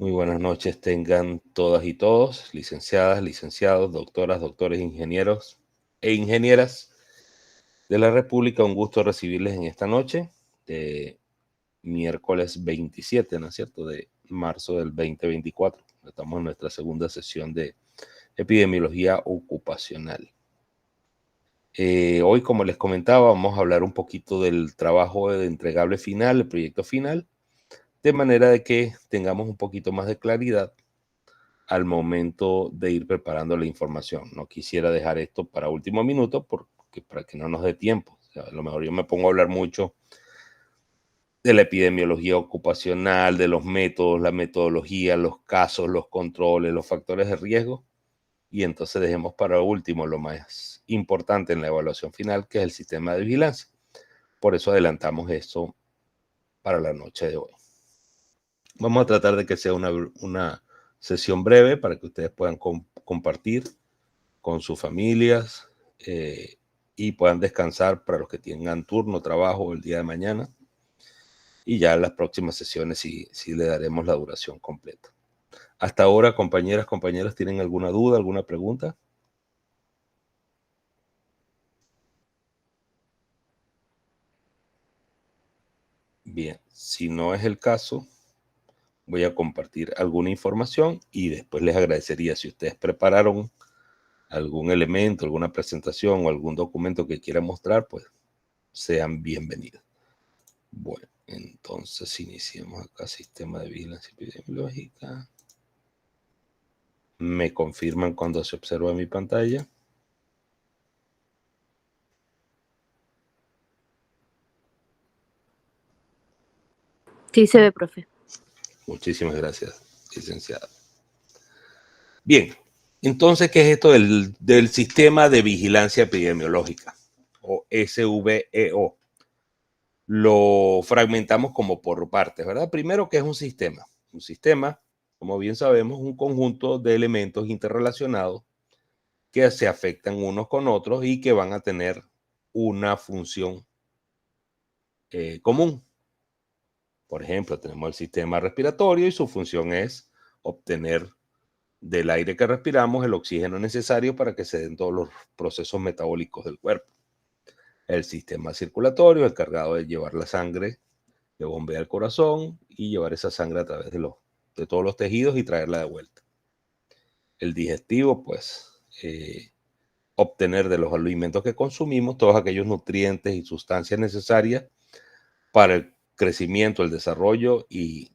Muy buenas noches tengan todas y todos, licenciadas, licenciados, doctoras, doctores, ingenieros e ingenieras de la República. Un gusto recibirles en esta noche de miércoles 27, ¿no es cierto?, de marzo del 2024. Estamos en nuestra segunda sesión de epidemiología ocupacional. Hoy, como les comentaba, vamos a hablar un poquito del trabajo de entregable final, el proyecto final, de manera de que tengamos un poquito más de claridad al momento de ir preparando la información. No quisiera dejar esto para último minuto para que no nos dé tiempo. O sea, a lo mejor yo me pongo a hablar mucho de la epidemiología ocupacional, de los métodos, la metodología, los casos, los controles, los factores de riesgo, y entonces dejemos para último lo más importante en la evaluación final, que es el sistema de vigilancia. Por eso adelantamos eso para la noche de hoy. Vamos a tratar de que sea una sesión breve para que ustedes puedan compartir con sus familias y puedan descansar para los que tengan turno, trabajo el día de mañana. Y ya en las próximas sesiones sí le daremos la duración completa. Hasta ahora, compañeras, compañeros, ¿tienen alguna duda, alguna pregunta? Bien, si no es el caso, voy a compartir alguna información y después les agradecería si ustedes prepararon algún elemento, alguna presentación o algún documento que quieran mostrar, pues sean bienvenidos. Bueno, entonces iniciemos acá sistema de vigilancia epidemiológica. Me confirman cuando se observa mi pantalla. Sí se ve, profe. Muchísimas gracias, licenciada. Bien, entonces, ¿qué es esto del sistema de vigilancia epidemiológica? O SVEO. Lo fragmentamos como por partes, ¿verdad? Primero, ¿qué es un sistema? Un sistema, como bien sabemos, es un conjunto de elementos interrelacionados que se afectan unos con otros y que van a tener una función común. Por ejemplo, tenemos el sistema respiratorio y su función es obtener del aire que respiramos el oxígeno necesario para que se den todos los procesos metabólicos del cuerpo. El sistema circulatorio es encargado de llevar la sangre, de bombear al corazón y llevar esa sangre a través de todos los tejidos y traerla de vuelta. El digestivo, pues, obtener de los alimentos que consumimos todos aquellos nutrientes y sustancias necesarias para el crecimiento, el desarrollo y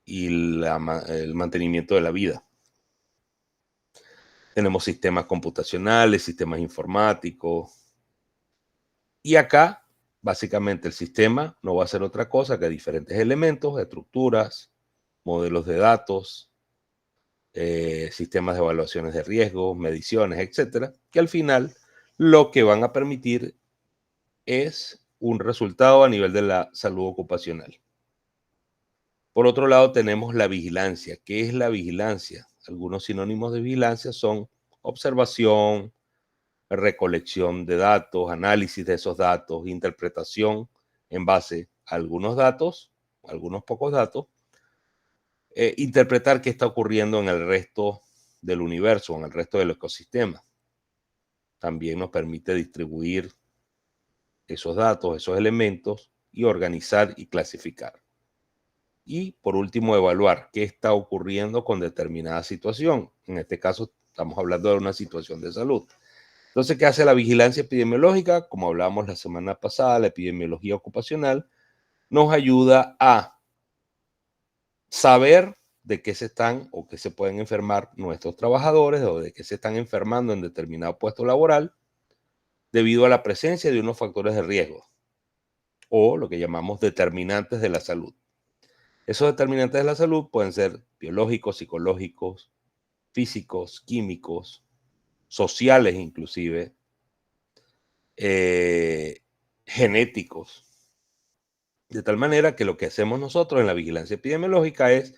el mantenimiento de la vida. Tenemos sistemas computacionales, sistemas informáticos. Y acá, básicamente, el sistema no va a ser otra cosa que diferentes elementos, estructuras, modelos de datos, sistemas de evaluaciones de riesgos, mediciones, etcétera, que al final lo que van a permitir es un resultado a nivel de la salud ocupacional. Por otro lado, tenemos la vigilancia. ¿Qué es la vigilancia? Algunos sinónimos de vigilancia son observación, recolección de datos, análisis de esos datos, interpretación en base a algunos datos, algunos pocos datos, interpretar qué está ocurriendo en el resto del universo, en el resto del ecosistema. También nos permite distribuir esos datos, esos elementos y organizar y clasificar. Y por último, evaluar qué está ocurriendo con determinada situación. En este caso, estamos hablando de una situación de salud. Entonces, ¿qué hace la vigilancia epidemiológica? Como hablábamos la semana pasada, la epidemiología ocupacional nos ayuda a saber de qué se están o qué se pueden enfermar nuestros trabajadores o de qué se están enfermando en determinado puesto laboral debido a la presencia de unos factores de riesgo o lo que llamamos determinantes de la salud. Esos determinantes de la salud pueden ser biológicos, psicológicos, físicos, químicos, sociales inclusive, genéticos. De tal manera que lo que hacemos nosotros en la vigilancia epidemiológica es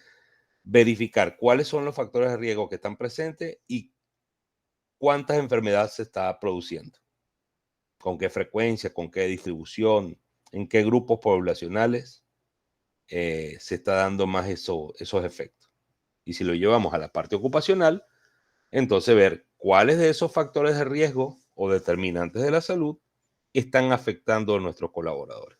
verificar cuáles son los factores de riesgo que están presentes y cuántas enfermedades se está produciendo, con qué frecuencia, con qué distribución, en qué grupos poblacionales, se está dando más esos efectos. Y si lo llevamos a la parte ocupacional, entonces ver cuáles de esos factores de riesgo o determinantes de la salud están afectando a nuestros colaboradores.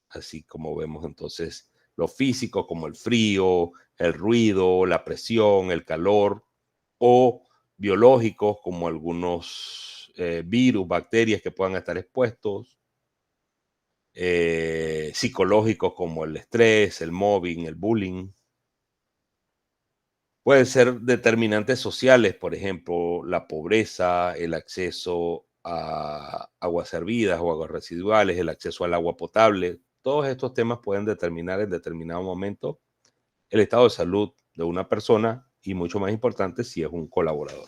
Así como vemos entonces lo físico como el frío, el ruido, la presión, el calor, o biológicos como algunos virus, bacterias que puedan estar expuestos, psicológicos como el estrés, el mobbing, el bullying. Pueden ser determinantes sociales, por ejemplo, la pobreza, el acceso a aguas servidas o aguas residuales, el acceso al agua potable. Todos estos temas pueden determinar en determinado momento el estado de salud de una persona y, mucho más importante, si es un colaborador.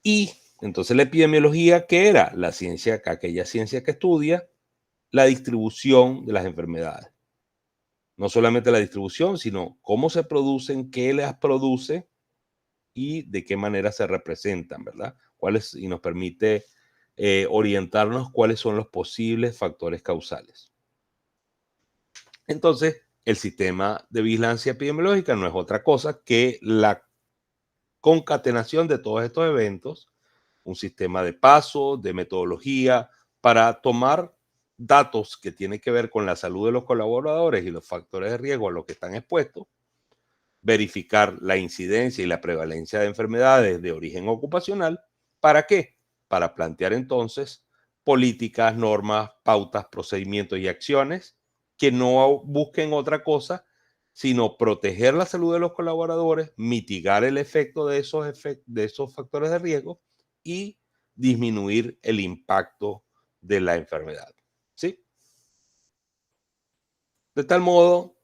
Y entonces la epidemiología, ¿qué era? La ciencia, aquella ciencia que estudia la distribución de las enfermedades. No solamente la distribución, sino cómo se producen, qué las produce y de qué manera se representan, ¿verdad? Y nos permite orientarnos cuáles son los posibles factores causales. Entonces, el sistema de vigilancia epidemiológica no es otra cosa que la concatenación de todos estos eventos, un sistema de pasos, de metodología, para tomar datos que tienen que ver con la salud de los colaboradores y los factores de riesgo a los que están expuestos, verificar la incidencia y la prevalencia de enfermedades de origen ocupacional. ¿Para qué? Para plantear entonces políticas, normas, pautas, procedimientos y acciones que no busquen otra cosa sino proteger la salud de los colaboradores, mitigar el efecto de esos factores de riesgo y disminuir el impacto de la enfermedad. ¿Sí? De tal modo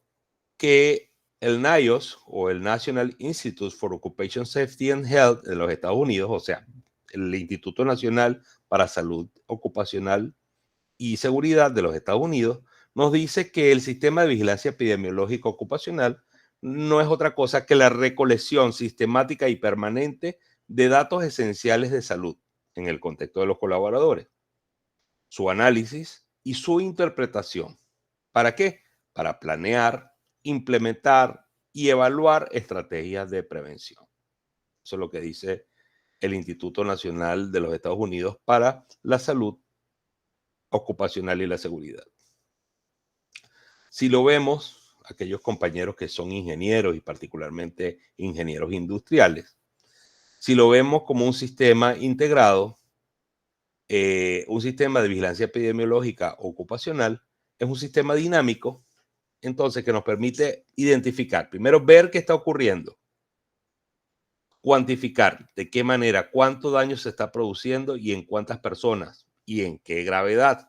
que el NIOSH, o el National Institute for Occupational Safety and Health de los Estados Unidos, o sea, el Instituto Nacional para Salud Ocupacional y Seguridad de los Estados Unidos, nos dice que el sistema de vigilancia epidemiológica ocupacional no es otra cosa que la recolección sistemática y permanente de datos esenciales de salud en el contexto de los colaboradores, su análisis y su interpretación. ¿Para qué? Para planear, implementar y evaluar estrategias de prevención. Eso es lo que dice el Instituto Nacional de los Estados Unidos para la Salud Ocupacional y la Seguridad. Si lo vemos, aquellos compañeros que son ingenieros y particularmente ingenieros industriales, si lo vemos como un sistema integrado, un sistema de vigilancia epidemiológica ocupacional es un sistema dinámico, entonces, que nos permite identificar, primero ver qué está ocurriendo, cuantificar de qué manera, cuánto daño se está produciendo y en cuántas personas y en qué gravedad.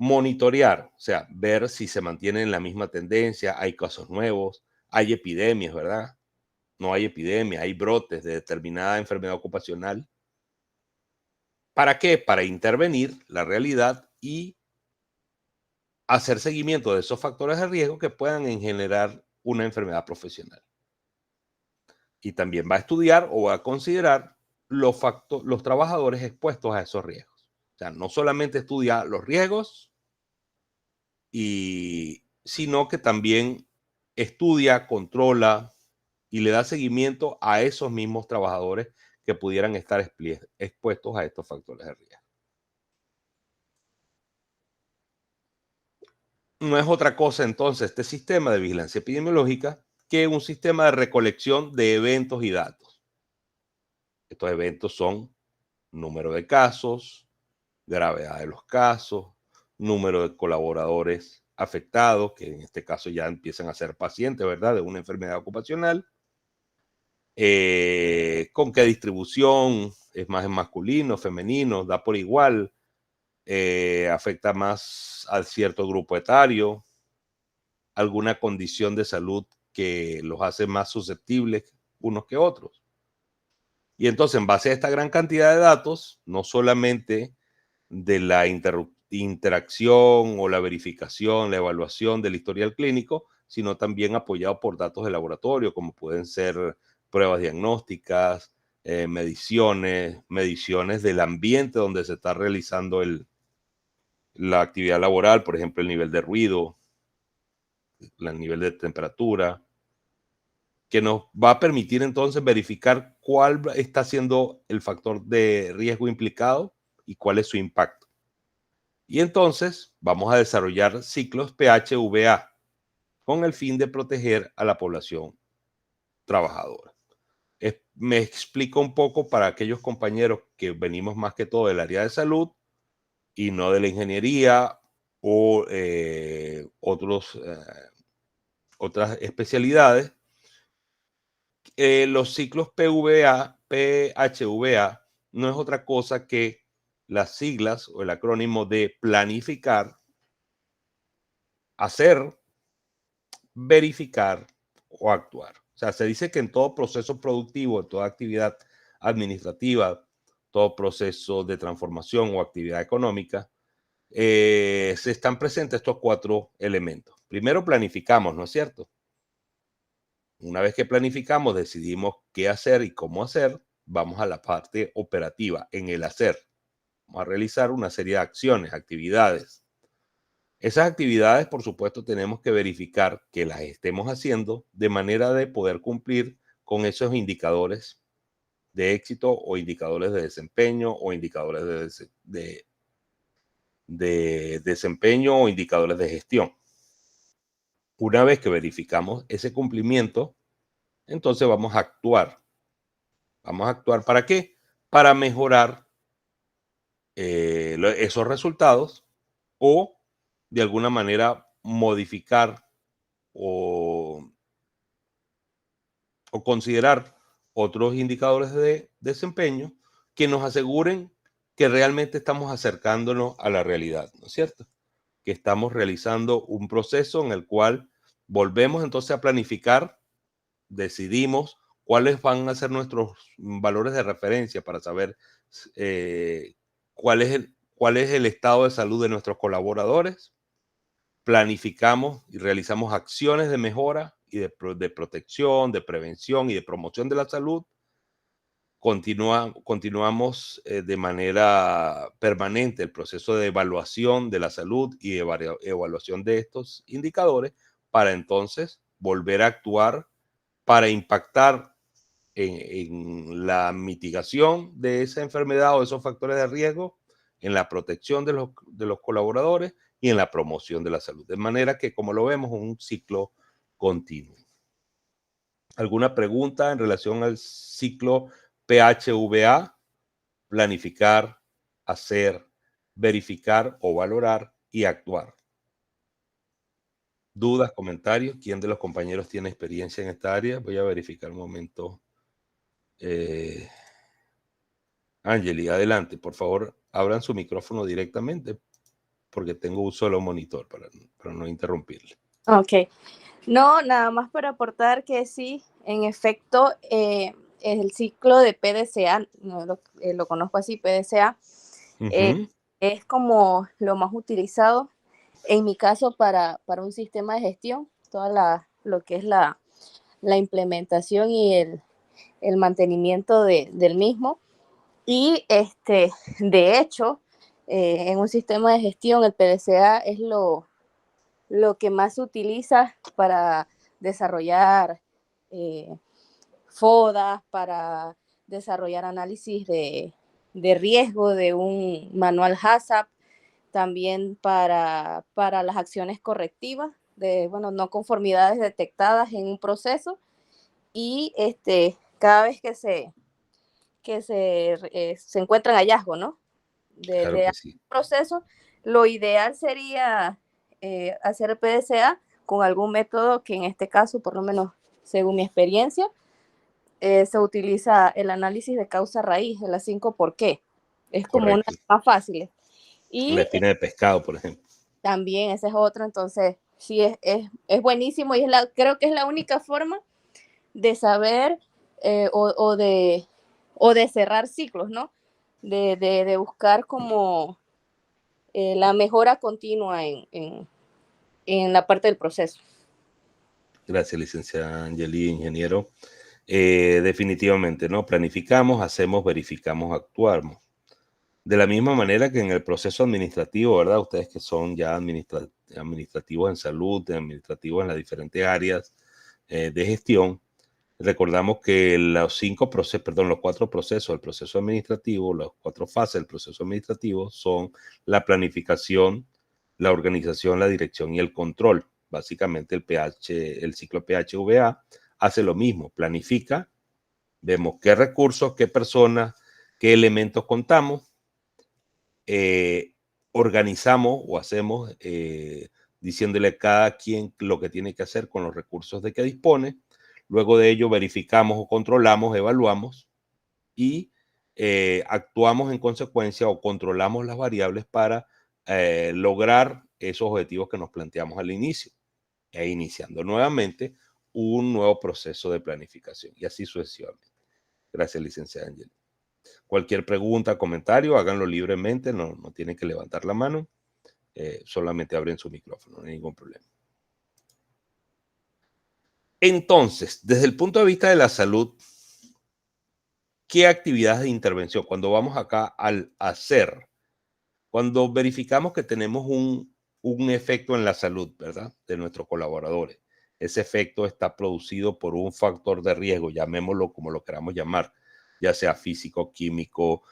Monitorear, o sea, ver si se mantiene en la misma tendencia, hay casos nuevos, hay epidemias, ¿verdad? No hay epidemia, hay brotes de determinada enfermedad ocupacional. ¿Para qué? Para intervenir la realidad y hacer seguimiento de esos factores de riesgo que puedan generar una enfermedad profesional. Y también va a estudiar o va a considerar los trabajadores expuestos a esos riesgos. O sea, no solamente estudia los riesgos, sino que también estudia, controla y le da seguimiento a esos mismos trabajadores que pudieran estar expuestos a estos factores de riesgo. No es otra cosa entonces este sistema de vigilancia epidemiológica que un sistema de recolección de eventos y datos. Estos eventos son número de casos, gravedad de los casos, número de colaboradores afectados, que en este caso ya empiezan a ser pacientes, ¿verdad?, de una enfermedad ocupacional, con qué distribución, es más en masculino, femenino, da por igual, afecta más a cierto grupo etario, alguna condición de salud que los hace más susceptibles unos que otros. Y entonces, en base a esta gran cantidad de datos, no solamente de la interacción o la verificación, la evaluación del historial clínico, sino también apoyado por datos de laboratorio, como pueden ser pruebas diagnósticas, mediciones del ambiente donde se está realizando la actividad laboral, por ejemplo, el nivel de ruido, el nivel de temperatura, que nos va a permitir entonces verificar cuál está siendo el factor de riesgo implicado y cuál es su impacto. Y entonces vamos a desarrollar ciclos pH-UVA con el fin de proteger a la población trabajadora. Me explico un poco para aquellos compañeros que venimos más que todo del área de salud y no de la ingeniería o otras especialidades. Los ciclos pH-UVA no es otra cosa que las siglas o el acrónimo de planificar, hacer, verificar o actuar. O sea, se dice que en todo proceso productivo, en toda actividad administrativa, todo proceso de transformación o actividad económica, se están presentes estos 4 elementos. Primero planificamos, ¿no es cierto? Una vez que planificamos, decidimos qué hacer y cómo hacer, vamos a la parte operativa, en el hacer. Vamos a realizar una serie de acciones, actividades. Esas actividades, por supuesto, tenemos que verificar que las estemos haciendo de manera de poder cumplir con esos indicadores de éxito o indicadores de desempeño o indicadores de desempeño o indicadores de gestión. Una vez que verificamos ese cumplimiento, entonces vamos a actuar. ¿Vamos a actuar para qué? Para mejorar esos resultados o de alguna manera modificar o considerar otros indicadores de desempeño que nos aseguren que realmente estamos acercándonos a la realidad, ¿no es cierto? Que estamos realizando un proceso en el cual volvemos entonces a planificar, decidimos cuáles van a ser nuestros valores de referencia para saber cuál es el estado de salud de nuestros colaboradores, planificamos y realizamos acciones de mejora y de protección, de prevención y de promoción de la salud. Continuamos de manera permanente el proceso de evaluación de la salud y evaluación de estos indicadores para entonces volver a actuar para impactar en la mitigación de esa enfermedad o esos factores de riesgo, en la protección de los colaboradores y en la promoción de la salud. De manera que, como lo vemos, es un ciclo continuo. ¿Alguna pregunta en relación al ciclo pH-UVA? Planificar, hacer, verificar o valorar y actuar. ¿Dudas, comentarios? ¿Quién de los compañeros tiene experiencia en esta área? Voy a verificar un momento. Angeli, adelante. Por favor, abran su micrófono directamente porque tengo un solo monitor para no interrumpirle. Ok. No, nada más para aportar que sí, en efecto, el ciclo de PDCA, no, lo conozco así, PDCA, es como lo más utilizado, en mi caso, para un sistema de gestión, lo que es la implementación y el mantenimiento del mismo. Y de hecho, en un sistema de gestión, el PDCA es lo que más se utiliza para desarrollar FODAs, para desarrollar análisis de riesgo de un manual HACCP, también para las acciones correctivas de no conformidades detectadas en un proceso. Y cada vez que se encuentran hallazgos, ¿no? Claro de que sí. proceso, lo ideal sería hacer PDCA con algún método que en este caso, por lo menos según mi experiencia, se utiliza el análisis de causa raíz, de las 5 por qué. Es como una de las más fáciles. Y la espina de pescado, por ejemplo. También ese es otro, entonces sí es buenísimo y creo que es la única forma de saber o de cerrar ciclos, ¿no? De buscar como la mejora continua en la parte del proceso. Gracias, licenciada Angeli, ingeniero. Definitivamente, ¿no? Planificamos, hacemos, verificamos, actuamos. De la misma manera que en el proceso administrativo, ¿verdad? Ustedes que son ya administrativos en salud, administrativos en las diferentes áreas de gestión, recordamos que los cuatro procesos del proceso administrativo, las cuatro fases del proceso administrativo son la planificación, la organización, la dirección y el control. Básicamente el ciclo PHVA hace lo mismo, planifica, vemos qué recursos, qué personas, qué elementos contamos, organizamos o hacemos diciéndole a cada quien lo que tiene que hacer con los recursos de que dispone. Luego de ello verificamos o controlamos, evaluamos y actuamos en consecuencia o controlamos las variables para lograr esos objetivos que nos planteamos al inicio e iniciando nuevamente un nuevo proceso de planificación y así sucesivamente. Gracias, licenciada Angel. Cualquier pregunta, comentario, háganlo libremente, no tienen que levantar la mano, solamente abren su micrófono, no hay ningún problema. Entonces, desde el punto de vista de la salud, ¿qué actividades de intervención? Cuando vamos acá al hacer, cuando verificamos que tenemos un efecto en la salud, ¿verdad? De nuestros colaboradores. Ese efecto está producido por un factor de riesgo, llamémoslo como lo queramos llamar, ya sea físico, químico,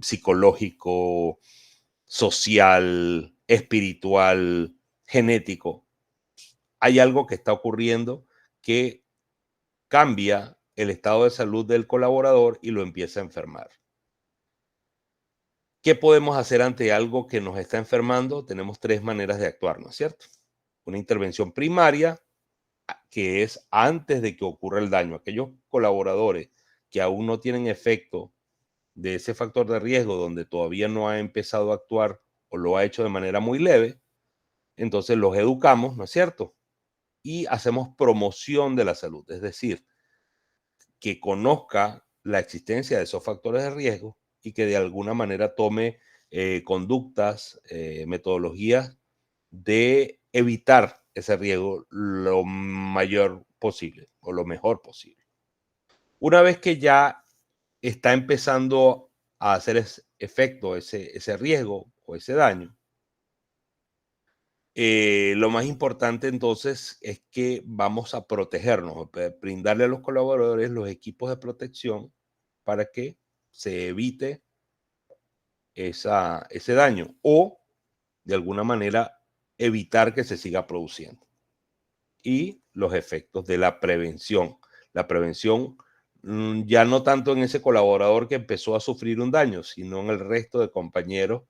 psicológico, social, espiritual, genético. Hay algo que está ocurriendo que cambia el estado de salud del colaborador y lo empieza a enfermar. ¿Qué podemos hacer ante algo que nos está enfermando? Tenemos tres maneras de actuar, ¿no es cierto? Una intervención primaria, que es antes de que ocurra el daño. Aquellos colaboradores que aún no tienen efecto de ese factor de riesgo, donde todavía no ha empezado a actuar o lo ha hecho de manera muy leve, entonces los educamos, ¿no es cierto? Y hacemos promoción de la salud, es decir, que conozca la existencia de esos factores de riesgo y que de alguna manera tome conductas, metodologías de evitar ese riesgo lo mayor posible o lo mejor posible. Una vez que ya está empezando a hacer efecto ese riesgo o ese daño, lo más importante entonces es que vamos a protegernos, brindarle a los colaboradores los equipos de protección para que se evite ese daño o de alguna manera evitar que se siga produciendo. Y los efectos de la prevención. La prevención ya no tanto en ese colaborador que empezó a sufrir un daño, sino en el resto de compañeros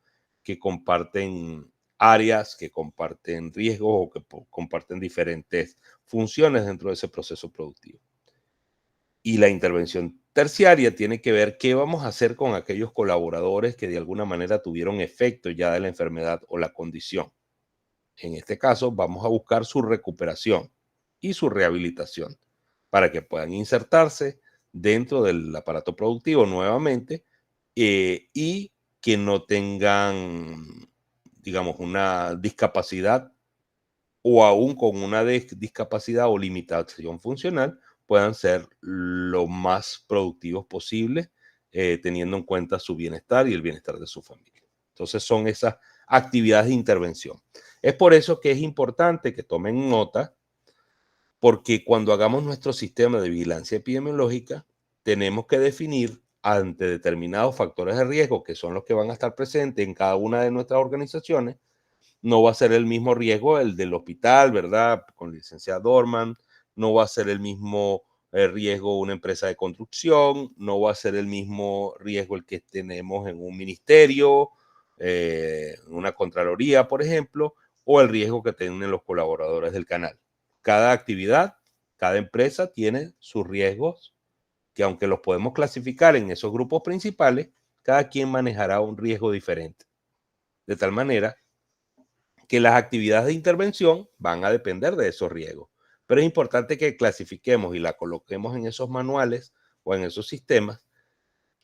que comparten áreas, que comparten riesgos o que comparten diferentes funciones dentro de ese proceso productivo. Y la intervención terciaria tiene que ver qué vamos a hacer con aquellos colaboradores que de alguna manera tuvieron efecto ya de la enfermedad o la condición. En este caso, vamos a buscar su recuperación y su rehabilitación para que puedan insertarse dentro del aparato productivo nuevamente y que no tengan, digamos, una discapacidad o aún con una discapacidad o limitación funcional, puedan ser lo más productivos posible, teniendo en cuenta su bienestar y el bienestar de su familia. Entonces son esas actividades de intervención. Es por eso que es importante que tomen nota, porque cuando hagamos nuestro sistema de vigilancia epidemiológica, tenemos que definir ante determinados factores de riesgo, que son los que van a estar presentes en cada una de nuestras organizaciones. No va a ser el mismo riesgo el del hospital, ¿verdad? Con la licenciada Dorman. No va a ser el mismo riesgo una empresa de construcción. No va a ser el mismo riesgo el que tenemos en un ministerio, una contraloría, por ejemplo, o el riesgo que tienen los colaboradores del canal. Cada actividad, cada empresa tiene sus riesgos, que aunque los podemos clasificar en esos grupos principales, cada quien manejará un riesgo diferente. De tal manera que las actividades de intervención van a depender de esos riesgos. Pero es importante que clasifiquemos y la coloquemos en esos manuales o en esos sistemas,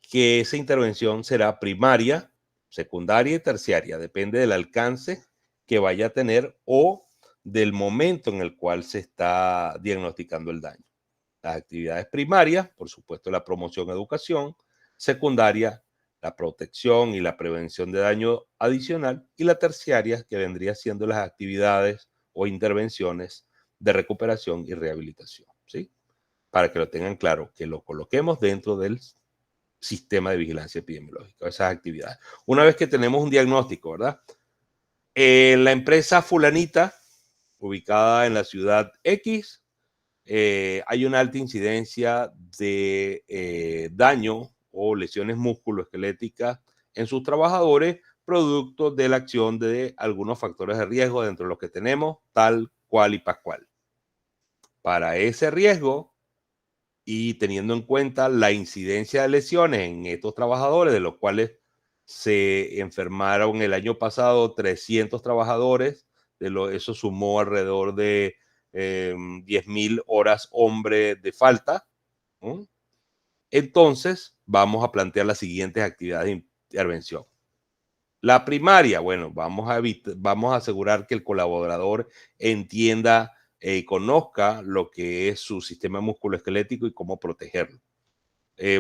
que esa intervención será primaria, secundaria y terciaria. Depende del alcance que vaya a tener o del momento en el cual se está diagnosticando el daño. Las actividades primarias, por supuesto, la promoción, educación. Secundaria, la protección y la prevención de daño adicional, y la terciaria, que vendría siendo las actividades o intervenciones de recuperación y rehabilitación, ¿sí? Para que lo tengan claro, que lo coloquemos dentro del sistema de vigilancia epidemiológica, esas actividades. Una vez que tenemos un diagnóstico, ¿verdad? La empresa fulanita, ubicada en la ciudad X, hay una alta incidencia de daño o lesiones musculoesqueléticas en sus trabajadores, producto de la acción de algunos factores de riesgo, dentro de los que tenemos tal, cual y pascual. Para ese riesgo, y teniendo en cuenta la incidencia de lesiones en estos trabajadores, de los cuales se enfermaron el año pasado 300 trabajadores, eso sumó alrededor de 10.000 horas hombre de falta, ¿no? Entonces vamos a plantear las siguientes actividades de intervención. La primaria, bueno, vamos a asegurar que el colaborador entienda y conozca lo que es su sistema musculoesquelético y cómo protegerlo.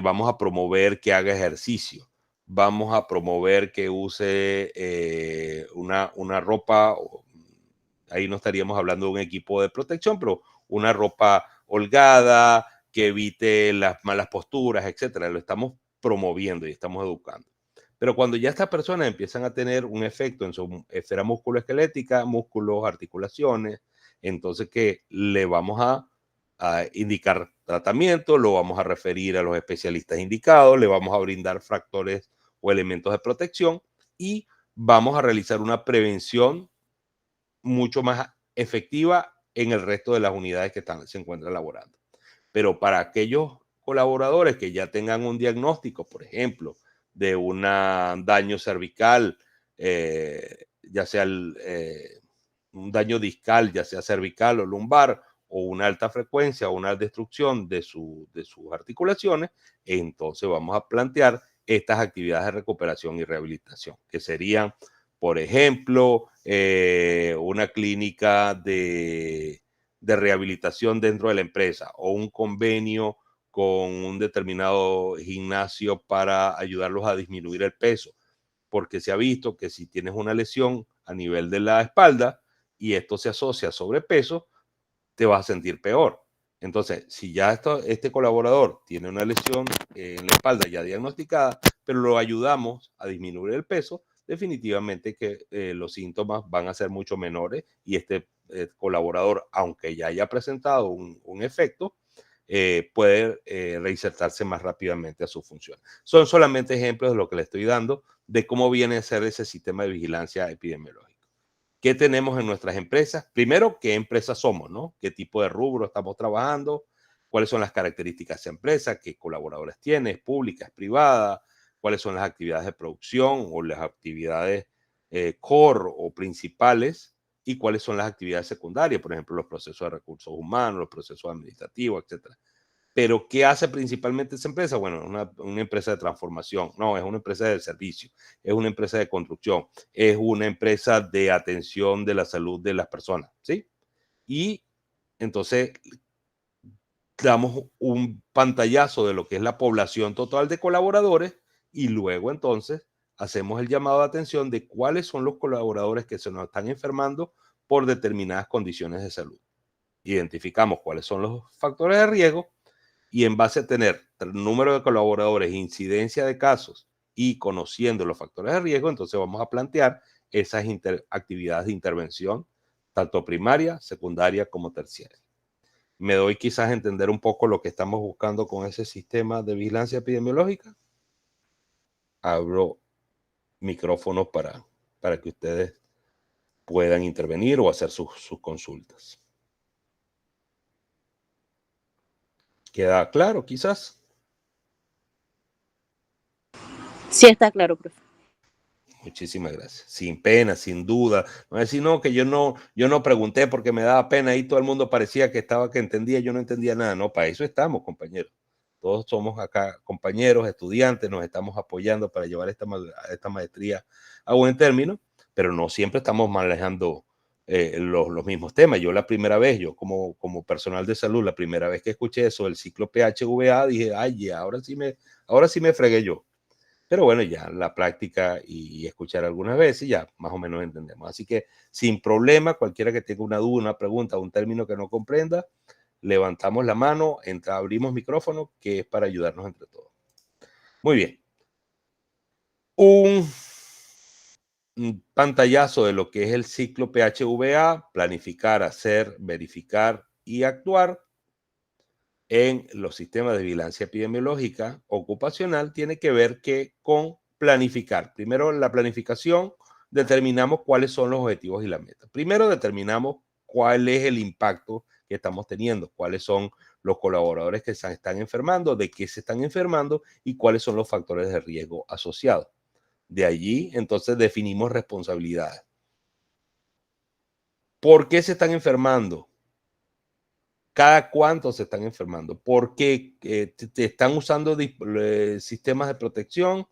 Vamos a promover que haga ejercicio. Vamos a promover que use una ropa, ahí no estaríamos hablando de un equipo de protección, pero una ropa holgada, que evite las malas posturas, etcétera. Lo estamos promoviendo y estamos educando. Pero cuando ya estas personas empiezan a tener un efecto en su esfera musculoesquelética, músculos, articulaciones, entonces que le vamos a indicar tratamiento, lo vamos a referir a los especialistas indicados, le vamos a brindar factores o elementos de protección y vamos a realizar una prevención mucho más efectiva en el resto de las unidades que se encuentran laborando. Pero para aquellos colaboradores que ya tengan un diagnóstico, por ejemplo, de un daño cervical, ya sea un daño discal, ya sea cervical o lumbar, o una alta frecuencia o una destrucción de sus articulaciones, entonces vamos a plantear estas actividades de recuperación y rehabilitación, que serían, por ejemplo, una clínica de rehabilitación dentro de la empresa o un convenio con un determinado gimnasio para ayudarlos a disminuir el peso, porque se ha visto que si tienes una lesión a nivel de la espalda y esto se asocia a sobrepeso, te vas a sentir peor. Entonces, si ya este colaborador tiene una lesión en la espalda ya diagnosticada, pero lo ayudamos a disminuir el peso, definitivamente que los síntomas van a ser mucho menores y este colaborador, aunque ya haya presentado un efecto, puede reinsertarse más rápidamente a su función. Son solamente ejemplos de lo que le estoy dando de cómo viene a ser ese sistema de vigilancia epidemiológica. ¿Qué tenemos en nuestras empresas? Primero, ¿qué empresas somos, no? ¿Qué tipo de rubro estamos trabajando? ¿Cuáles son las características de esa empresa? ¿Qué colaboradores tiene? ¿Es pública? ¿Es privada? ¿Cuáles son las actividades de producción o las actividades core o principales? ¿Y cuáles son las actividades secundarias? Por ejemplo, los procesos de recursos humanos, los procesos administrativos, etcétera. Pero, ¿qué hace principalmente esa empresa? Bueno, una empresa de transformación. No, es una empresa de servicio, es una empresa de construcción, es una empresa de atención de la salud de las personas, ¿sí? Y entonces damos un pantallazo de lo que es la población total de colaboradores y luego entonces hacemos el llamado de atención de cuáles son los colaboradores que se nos están enfermando por determinadas condiciones de salud. Identificamos cuáles son los factores de riesgo y en base a tener el número de colaboradores, incidencia de casos y conociendo los factores de riesgo, entonces vamos a plantear esas actividades de intervención, tanto primaria, secundaria como terciaria. Me doy quizás a entender un poco lo que estamos buscando con ese sistema de vigilancia epidemiológica. Abro micrófonos para que ustedes puedan intervenir o hacer sus consultas. ¿Queda claro quizás? Sí, está claro, profe. Muchísimas gracias. Sin pena, sin duda. No decir, no, que yo no pregunté porque me daba pena y todo el mundo parecía que entendía, yo no entendía nada. No, para eso estamos, compañeros. Todos somos acá compañeros, estudiantes, nos estamos apoyando para llevar esta maestría a buen término, pero no siempre estamos manejando los mismos temas. Yo la primera vez, yo como personal de salud, la primera vez que escuché eso del ciclo PHVA, dije, ay, ahora sí me fregué yo. Pero bueno, ya la práctica y escuchar algunas veces ya más o menos entendemos. Así que sin problema, cualquiera que tenga una duda, una pregunta, un término que no comprenda, levantamos la mano, abrimos micrófono, que es para ayudarnos entre todos. Muy bien. Un pantallazo de lo que es el ciclo PHVA: planificar, hacer, verificar y actuar en los sistemas de vigilancia epidemiológica ocupacional tiene que ver con planificar. Primero, la planificación, determinamos cuáles son los objetivos y las metas. Primero, determinamos cuál es el impacto que estamos teniendo, cuáles son los colaboradores que se están enfermando, de qué se están enfermando y cuáles son los factores de riesgo asociados. De allí, entonces, definimos responsabilidades. ¿Por qué se están enfermando? ¿Cada cuánto se están enfermando? ¿Por qué te están usando sistemas de protección?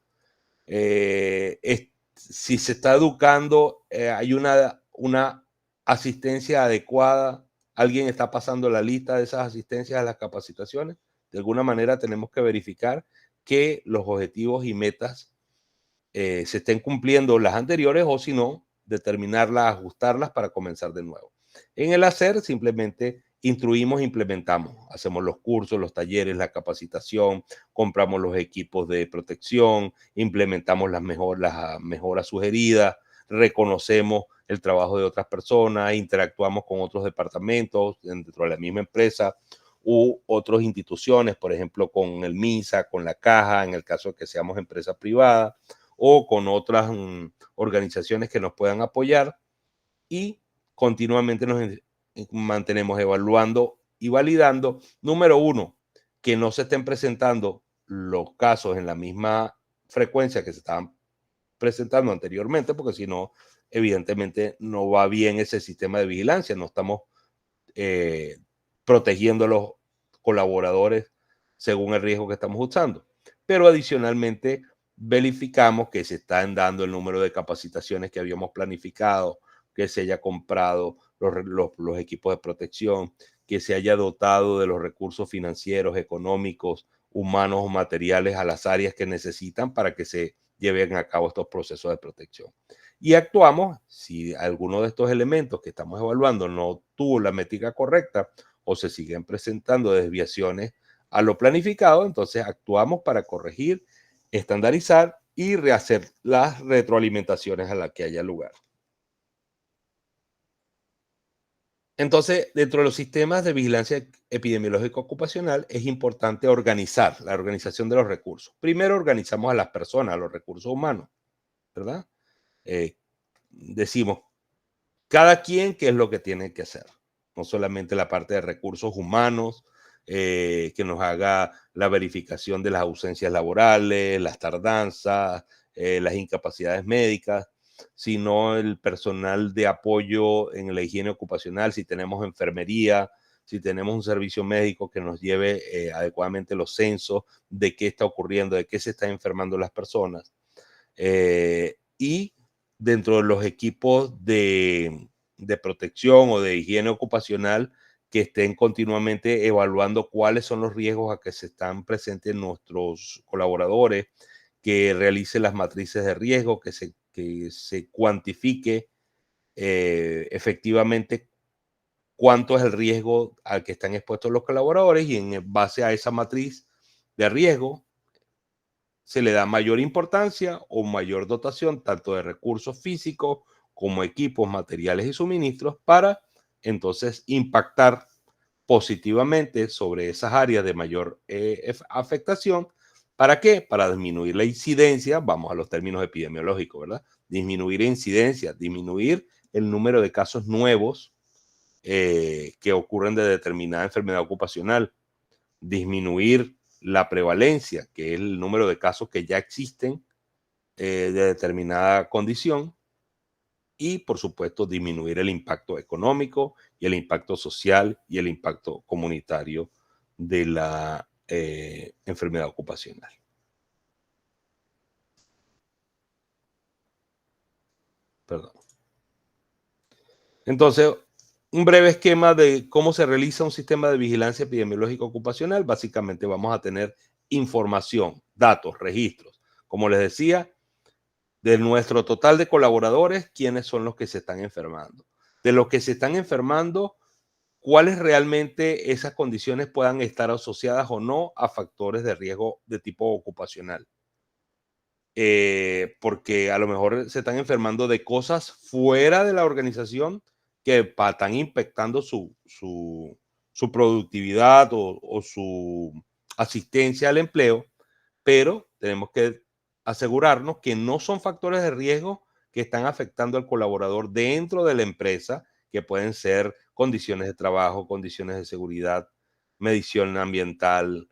Si se está educando, hay una asistencia adecuada. ¿Alguien está pasando la lista de esas asistencias a las capacitaciones? De alguna manera tenemos que verificar que los objetivos y metas se estén cumpliendo las anteriores, o si no, determinarlas, ajustarlas para comenzar de nuevo. En el hacer, simplemente instruimos, implementamos, hacemos los cursos, los talleres, la capacitación, compramos los equipos de protección, implementamos las mejoras sugeridas, reconocemos el trabajo de otras personas, interactuamos con otros departamentos dentro de la misma empresa u otras instituciones, por ejemplo, con el MINSA, con la Caja, en el caso de que seamos empresa privada, o con otras organizaciones que nos puedan apoyar, y continuamente nos mantenemos evaluando y validando. Número uno, que no se estén presentando los casos en la misma frecuencia que se estaban presentando anteriormente, porque si no, evidentemente no va bien ese sistema de vigilancia, no estamos protegiendo a los colaboradores según el riesgo que estamos usando. Pero adicionalmente verificamos que se están dando el número de capacitaciones que habíamos planificado, que se haya comprado los equipos de protección, que se haya dotado de los recursos financieros, económicos, humanos o materiales a las áreas que necesitan para que se lleven a cabo estos procesos de protección. Y actuamos si alguno de estos elementos que estamos evaluando no tuvo la métrica correcta o se siguen presentando desviaciones a lo planificado, entonces actuamos para corregir, estandarizar y rehacer las retroalimentaciones a las que haya lugar. Entonces, dentro de los sistemas de vigilancia epidemiológica ocupacional es importante organizar la organización de los recursos. Primero organizamos a las personas, a los recursos humanos, ¿verdad? Decimos, cada quien qué es lo que tiene que hacer. No solamente la parte de recursos humanos, que nos haga la verificación de las ausencias laborales, las tardanzas, las incapacidades médicas, sino el personal de apoyo en la higiene ocupacional, si tenemos enfermería, si tenemos un servicio médico que nos lleve adecuadamente los censos de qué está ocurriendo, de qué se están enfermando las personas. Y dentro de los equipos de protección o de higiene ocupacional, que estén continuamente evaluando cuáles son los riesgos a que se están presentes nuestros colaboradores, que realice las matrices de riesgo, que se cuantifique efectivamente cuánto es el riesgo al que están expuestos los colaboradores, y en base a esa matriz de riesgo se le da mayor importancia o mayor dotación tanto de recursos físicos como equipos, materiales y suministros, para entonces impactar positivamente sobre esas áreas de mayor afectación. ¿Para qué? Para disminuir la incidencia. Vamos a los términos epidemiológicos, ¿verdad? Disminuir incidencia, disminuir el número de casos nuevos que ocurren de determinada enfermedad ocupacional, disminuir la prevalencia, que es el número de casos que ya existen de determinada condición, y por supuesto disminuir el impacto económico y el impacto social y el impacto comunitario de la enfermedad ocupacional. Perdón. Entonces, un breve esquema de cómo se realiza un sistema de vigilancia epidemiológica ocupacional. Básicamente vamos a tener información, datos, registros, Como les decía, de nuestro total de colaboradores, ¿quiénes son los que se están enfermando? De los que se están enfermando, ¿cuáles realmente esas condiciones puedan estar asociadas o no a factores de riesgo de tipo ocupacional? Porque a lo mejor se están enfermando de cosas fuera de la organización que están impactando su productividad o su asistencia al empleo, pero tenemos que asegurarnos que no son factores de riesgo que están afectando al colaborador dentro de la empresa, que pueden ser condiciones de trabajo, condiciones de seguridad, medición ambiental,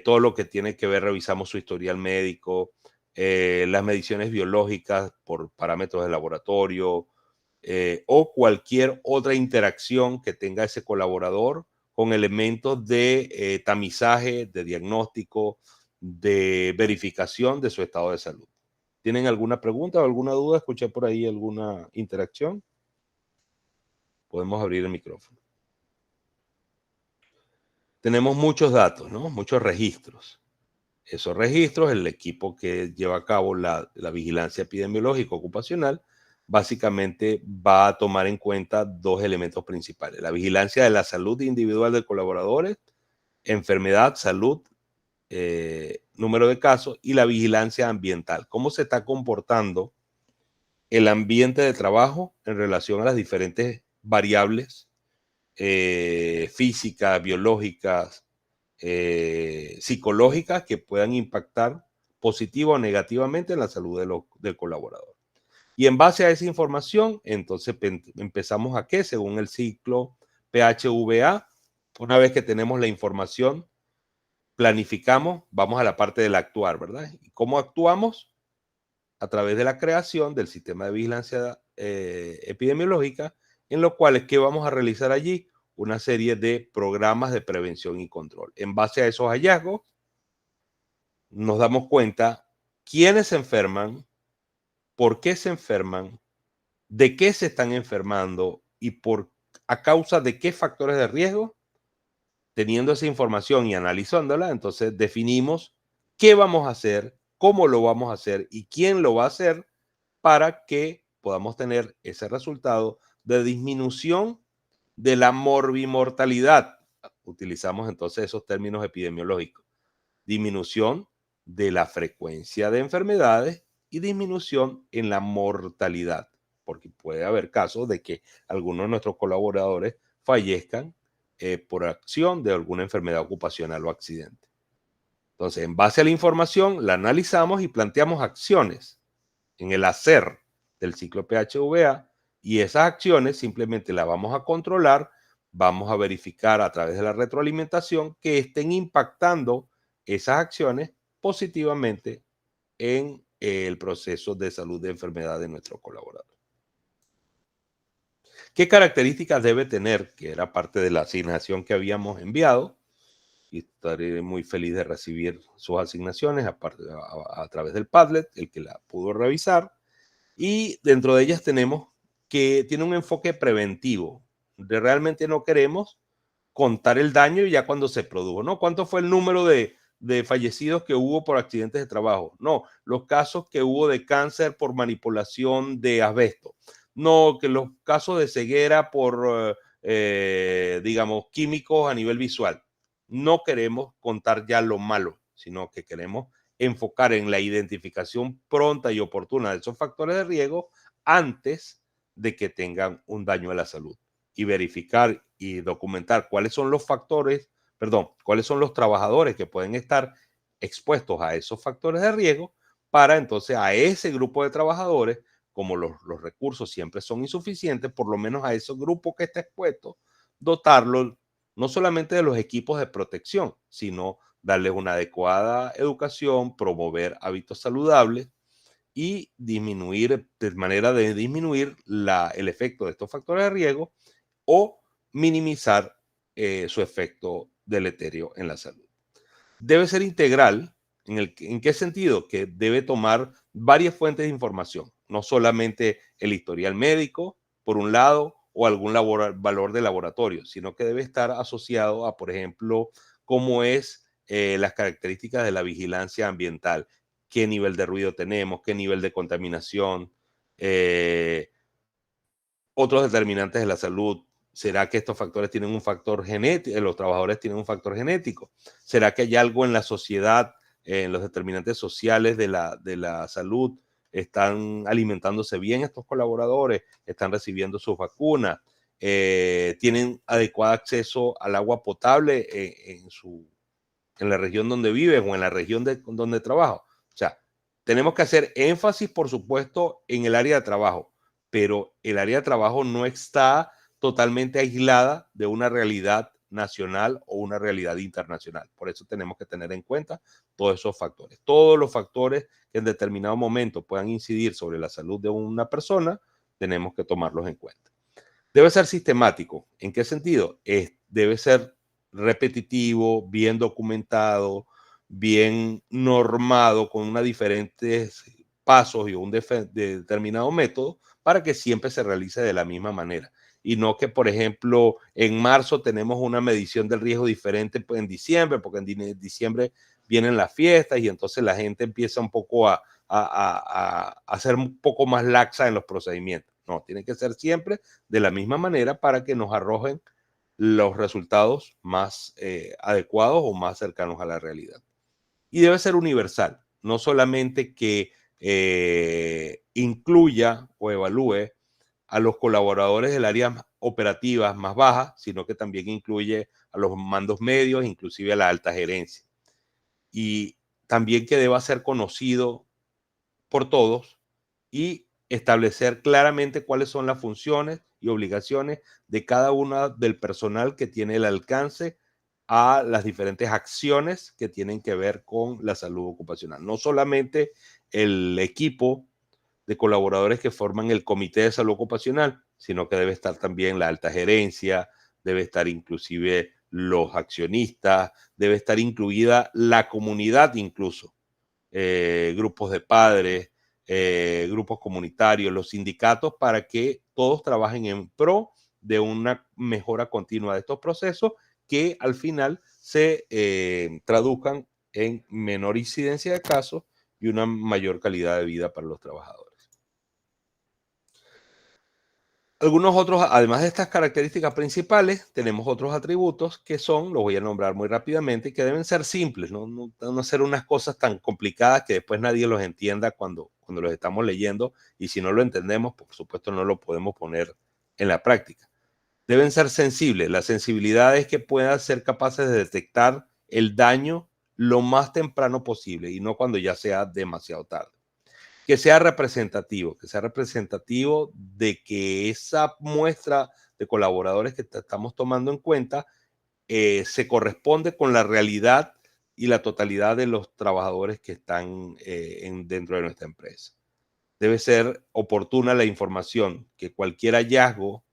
todo lo que tiene que ver, revisamos su historial médico, las mediciones biológicas por parámetros de laboratorio, o cualquier otra interacción que tenga ese colaborador con elementos de tamizaje, de diagnóstico, de verificación de su estado de salud. ¿Tienen alguna pregunta o alguna duda? ¿Escuché por ahí alguna interacción? Podemos abrir el micrófono. Tenemos muchos datos, ¿no? Muchos registros. Esos registros, el equipo que lleva a cabo la vigilancia epidemiológica ocupacional, básicamente va a tomar en cuenta dos elementos principales: la vigilancia de la salud individual de colaboradores, enfermedad, salud, número de casos, y la vigilancia ambiental. ¿Cómo se está comportando el ambiente de trabajo en relación a las diferentes variables físicas, biológicas, psicológicas que puedan impactar positiva o negativamente en la salud del colaborador? Y en base a esa información, entonces empezamos a qué, según el ciclo PHVA, una vez que tenemos la información, planificamos, vamos a la parte del actuar, ¿verdad? ¿Y cómo actuamos? A través de la creación del sistema de vigilancia epidemiológica, en lo cual, ¿qué vamos a realizar allí? Una serie de programas de prevención y control. En base a esos hallazgos, nos damos cuenta quiénes se enferman, por qué se enferman, de qué se están enfermando y a causa de qué factores de riesgo. Teniendo esa información y analizándola, entonces definimos qué vamos a hacer, cómo lo vamos a hacer y quién lo va a hacer para que podamos tener ese resultado de disminución de la morbimortalidad. Utilizamos entonces esos términos epidemiológicos: disminución de la frecuencia de enfermedades y disminución en la mortalidad, porque puede haber casos de que algunos de nuestros colaboradores fallezcan por acción de alguna enfermedad ocupacional o accidente. Entonces, en base a la información, la analizamos y planteamos acciones en el hacer del ciclo PHVA, y esas acciones simplemente las vamos a controlar, vamos a verificar a través de la retroalimentación que estén impactando esas acciones positivamente en el proceso de salud de enfermedad de nuestro colaborador. ¿Qué características debe tener? Que era parte de la asignación que habíamos enviado, y estaré muy feliz de recibir sus asignaciones a través del Padlet, el que la pudo revisar. Y dentro de ellas tenemos que tiene un enfoque preventivo. Realmente no queremos contar el daño ya cuando se produjo, ¿no? ¿Cuánto fue el número de fallecidos que hubo por accidentes de trabajo? No, los casos que hubo de cáncer por manipulación de asbesto. No, que los casos de ceguera por, digamos, químicos a nivel visual. No queremos contar ya lo malo, sino que queremos enfocar en la identificación pronta y oportuna de esos factores de riesgo antes de que tengan un daño a la salud, y verificar y documentar cuáles son los factores, perdón, cuáles son los trabajadores que pueden estar expuestos a esos factores de riesgo, para entonces a ese grupo de trabajadores, como los recursos siempre son insuficientes, por lo menos a ese grupo que está expuesto, dotarlo no solamente de los equipos de protección, sino darles una adecuada educación, promover hábitos saludables y disminuir, de manera de disminuir el efecto de estos factores de riesgo o minimizar su efecto deleterio en la salud. Debe ser integral. ¿En qué sentido? Que debe tomar varias fuentes de información, no solamente el historial médico, por un lado, o algún valor de laboratorio, sino que debe estar asociado a, por ejemplo, cómo es las características de la vigilancia ambiental. qué nivel de ruido tenemos, qué nivel de contaminación, otros determinantes de la salud. ¿Será que estos factores tienen un factor genético? ¿Los trabajadores tienen un factor genético? ¿Será que hay algo en la sociedad, en los determinantes sociales de la salud? ¿Están alimentándose bien estos colaboradores? ¿Están recibiendo sus vacunas? ¿Tienen adecuado acceso al agua potable en la región donde viven o en la región donde trabajan? O sea, tenemos que hacer énfasis, por supuesto, en el área de trabajo, pero el área de trabajo no está totalmente aislada de una realidad nacional o una realidad internacional. Por eso tenemos que tener en cuenta todos esos factores. Todos los factores que en determinado momento puedan incidir sobre la salud de una persona, tenemos que tomarlos en cuenta. Debe ser sistemático. ¿En qué sentido? Debe ser repetitivo, bien documentado, bien normado, con diferentes pasos y un determinado método para que siempre se realice de la misma manera. Y no que, por ejemplo, en marzo tenemos una medición del riesgo diferente pues, en diciembre, porque en diciembre vienen las fiestas y entonces la gente empieza un poco a ser un poco más laxa en los procedimientos. No, tiene que ser siempre de la misma manera para que nos arrojen los resultados más adecuados o más cercanos a la realidad. Y debe ser universal, no solamente que incluya o evalúe a los colaboradores del área operativas más bajas, sino que también incluye a los mandos medios, inclusive a la alta gerencia. Y también que deba ser conocido por todos y establecer claramente cuáles son las funciones y obligaciones de cada una del personal que tiene el alcance a las diferentes acciones que tienen que ver con la salud ocupacional. No solamente el equipo de colaboradores que forman el comité de salud ocupacional, sino que debe estar también la alta gerencia, debe estar inclusive los accionistas, debe estar incluida la comunidad incluso, grupos de padres, grupos comunitarios, los sindicatos, para que todos trabajen en pro de una mejora continua de estos procesos que al final se traduzcan en menor incidencia de casos y una mayor calidad de vida para los trabajadores. Algunos otros, además de estas características principales, tenemos otros atributos que son, los voy a nombrar muy rápidamente, que deben ser simples, no ser unas cosas tan complicadas que después nadie los entienda cuando los estamos leyendo, y si no lo entendemos, por supuesto no lo podemos poner en la práctica. Deben ser sensibles. La sensibilidad es que puedan ser capaces de detectar el daño lo más temprano posible y no cuando ya sea demasiado tarde. Que sea representativo de que esa muestra de colaboradores que estamos tomando en cuenta se corresponde con la realidad y la totalidad de los trabajadores que están dentro de nuestra empresa. Debe ser oportuna la información, que cualquier hallazgo